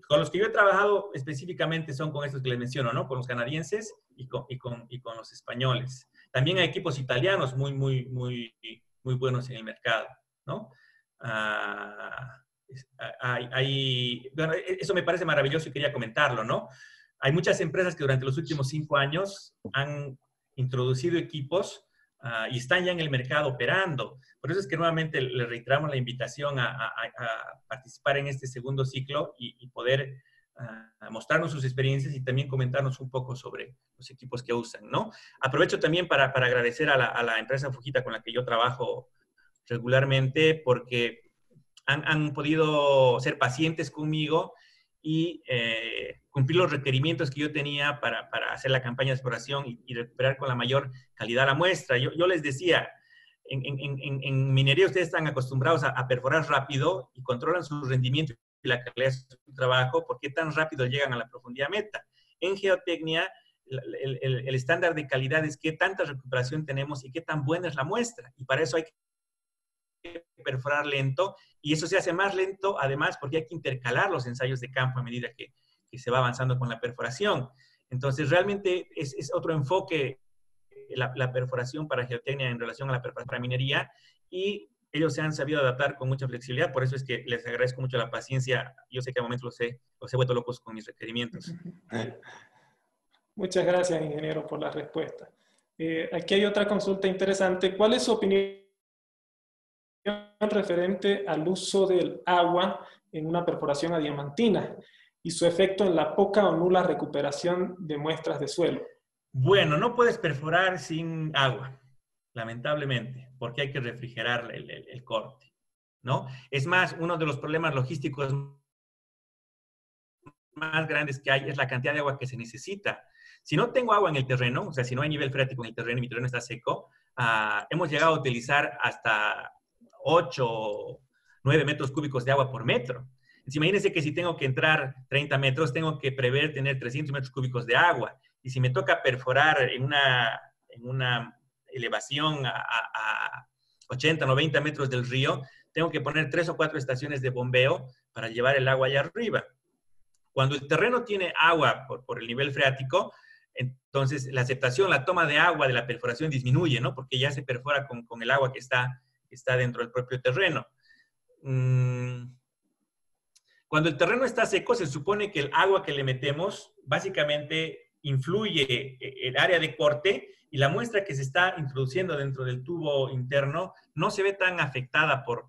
con los que yo he trabajado específicamente son con estos que les menciono, ¿no? Con los canadienses y con los españoles. También hay equipos italianos muy buenos en el mercado, ¿no? Bueno, eso me parece maravilloso y quería comentarlo, ¿no? Hay muchas empresas que durante los últimos 5 años han introducido equipos y están ya en el mercado operando. Por eso es que nuevamente le reiteramos la invitación a participar en este segundo ciclo y poder mostrarnos sus experiencias y también comentarnos un poco sobre los equipos que usan, ¿no? Aprovecho también para agradecer a la empresa Fujita con la que yo trabajo regularmente porque han podido ser pacientes conmigo y cumplir los requerimientos que yo tenía para hacer la campaña de exploración y recuperar con la mayor calidad la muestra. Yo les decía, en minería ustedes están acostumbrados a perforar rápido y controlan su rendimiento y la calidad de su trabajo, ¿por qué tan rápido llegan a la profundidad meta? En geotecnia, el estándar de calidad es qué tanta recuperación tenemos y qué tan buena es la muestra. Y para eso hay que perforar lento, y eso se hace más lento, además, porque hay que intercalar los ensayos de campo a medida que se va avanzando con la perforación. Entonces, realmente es otro enfoque la perforación para geotecnia en relación a la perforación para minería, y ellos se han sabido adaptar con mucha flexibilidad, por eso es que les agradezco mucho la paciencia. Yo sé que a momentos los he vuelto locos con mis requerimientos. Muchas gracias, ingeniero, por la respuesta. Aquí hay otra consulta interesante. ¿Cuál es su opinión referente al uso del agua en una perforación adiamantina y su efecto en la poca o nula recuperación de muestras de suelo? Bueno, no puedes perforar sin agua, lamentablemente, porque hay que refrigerar el corte, ¿no? Es más, uno de los problemas logísticos más grandes que hay es la cantidad de agua que se necesita. Si no tengo agua en el terreno, o sea, si no hay nivel freático en el terreno y mi terreno está seco, hemos llegado a utilizar hasta 8 o 9 metros cúbicos de agua por metro. Entonces, imagínense que si tengo que entrar 30 metros, tengo que prever tener 300 metros cúbicos de agua. Y si me toca perforar en una elevación a 80, 90 metros del río, tengo que poner 3 o 4 estaciones de bombeo para llevar el agua allá arriba. Cuando el terreno tiene agua por el nivel freático, entonces la aceptación, la toma de agua de la perforación disminuye, ¿no? Porque ya se perfora con el agua que está dentro del propio terreno. Cuando el terreno está seco, se supone que el agua que le metemos básicamente influye el área de corte, y la muestra que se está introduciendo dentro del tubo interno no se ve tan afectada por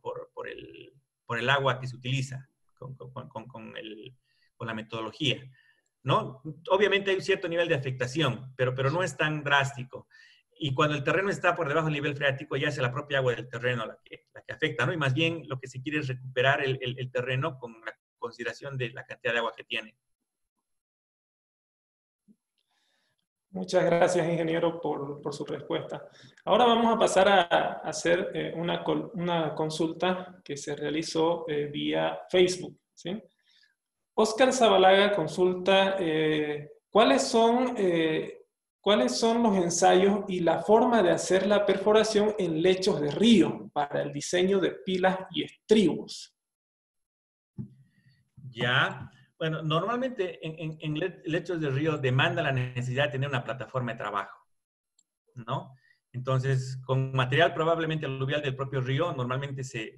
el agua que se utiliza con la metodología, ¿no? Obviamente hay un cierto nivel de afectación, pero no es tan drástico. Y cuando el terreno está por debajo del nivel freático, ya es la propia agua del terreno la que afecta, ¿no? Y más bien lo que se quiere es recuperar el terreno con la consideración de la cantidad de agua que tiene. Muchas gracias, ingeniero, por su respuesta. Ahora vamos a pasar a hacer una consulta que se realizó vía Facebook, ¿sí? Oscar Zabalaga consulta ¿cuáles son los ensayos y la forma de hacer la perforación en lechos de río para el diseño de pilas y estribos? Ya, bueno, normalmente en lechos de río demanda la necesidad de tener una plataforma de trabajo, ¿no? Entonces, con material probablemente aluvial del propio río, normalmente se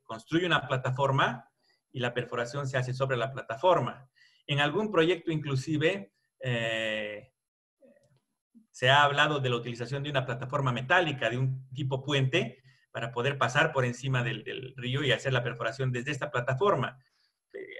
construye una plataforma y la perforación se hace sobre la plataforma. En algún proyecto inclusive se ha hablado de la utilización de una plataforma metálica de un tipo puente para poder pasar por encima del río y hacer la perforación desde esta plataforma.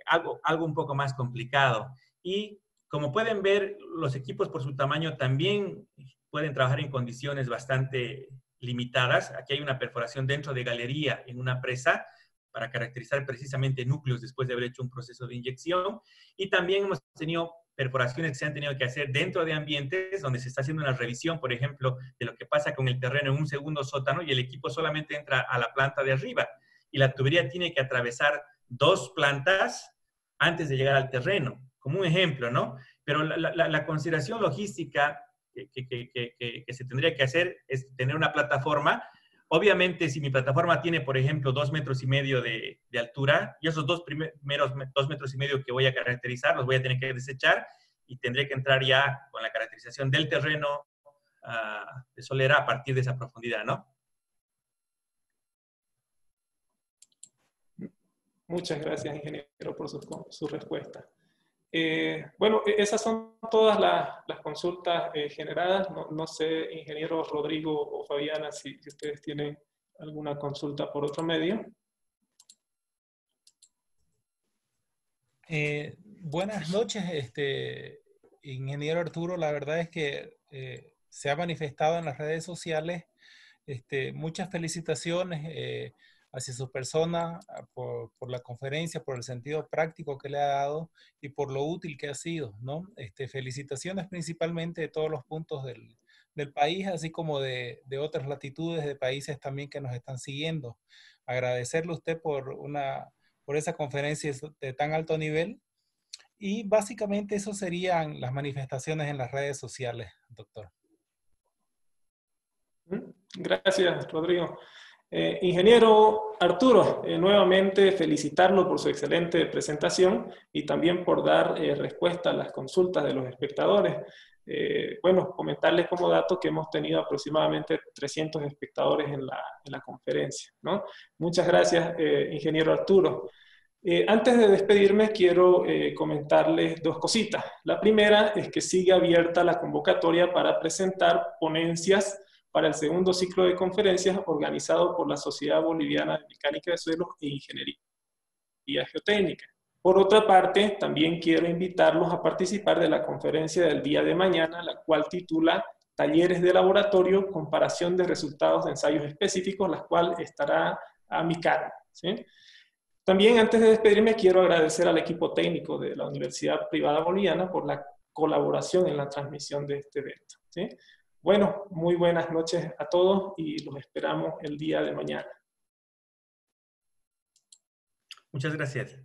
Algo un poco más complicado. Y como pueden ver, los equipos por su tamaño también pueden trabajar en condiciones bastante limitadas. Aquí hay una perforación dentro de galería en una presa para caracterizar precisamente núcleos después de haber hecho un proceso de inyección. Y también hemos tenido perforaciones que se han tenido que hacer dentro de ambientes donde se está haciendo una revisión, por ejemplo, de lo que pasa con el terreno en un segundo sótano y el equipo solamente entra a la planta de arriba y la tubería tiene que atravesar 2 plantas antes de llegar al terreno, como un ejemplo, ¿no? Pero la consideración logística que se tendría que hacer es tener una plataforma. Obviamente, si mi plataforma tiene, por ejemplo, 2,5 metros de altura, y esos primeros 2,5 metros que voy a caracterizar, los voy a tener que desechar y tendré que entrar ya con la caracterización del terreno de solera a partir de esa profundidad, ¿no? Muchas gracias, ingeniero, por su respuesta. Bueno, esas son todas las consultas generadas. No sé, ingeniero Rodrigo o Fabiana, si ustedes tienen alguna consulta por otro medio. Buenas noches, ingeniero Arturo. La verdad es que se ha manifestado en las redes sociales. Muchas felicitaciones hacia su persona por la conferencia, por el sentido práctico que le ha dado y por lo útil que ha sido, ¿no? Felicitaciones principalmente de todos los puntos del país, así como de otras latitudes de países también que nos están siguiendo. Agradecerle a usted por esa conferencia de tan alto nivel. Y básicamente eso serían las manifestaciones en las redes sociales, doctor. Gracias, Rodrigo. Ingeniero Arturo, nuevamente felicitarlo por su excelente presentación y también por dar respuesta a las consultas de los espectadores. Bueno, comentarles como dato que hemos tenido aproximadamente 300 espectadores en la conferencia, ¿no? Muchas gracias, ingeniero Arturo. Antes de despedirme, quiero comentarles 2 cositas. La primera es que sigue abierta la convocatoria para presentar ponencias para el segundo ciclo de conferencias organizado por la Sociedad Boliviana de Mecánica de Suelos e Ingeniería Geotécnica. Por otra parte, también quiero invitarlos a participar de la conferencia del día de mañana, la cual titula Talleres de Laboratorio, Comparación de Resultados de Ensayos Específicos, la cual estará a mi cargo, ¿sí? También, antes de despedirme, quiero agradecer al equipo técnico de la Universidad Privada Boliviana por la colaboración en la transmisión de este evento, ¿sí? Bueno, muy buenas noches a todos y los esperamos el día de mañana. Muchas gracias.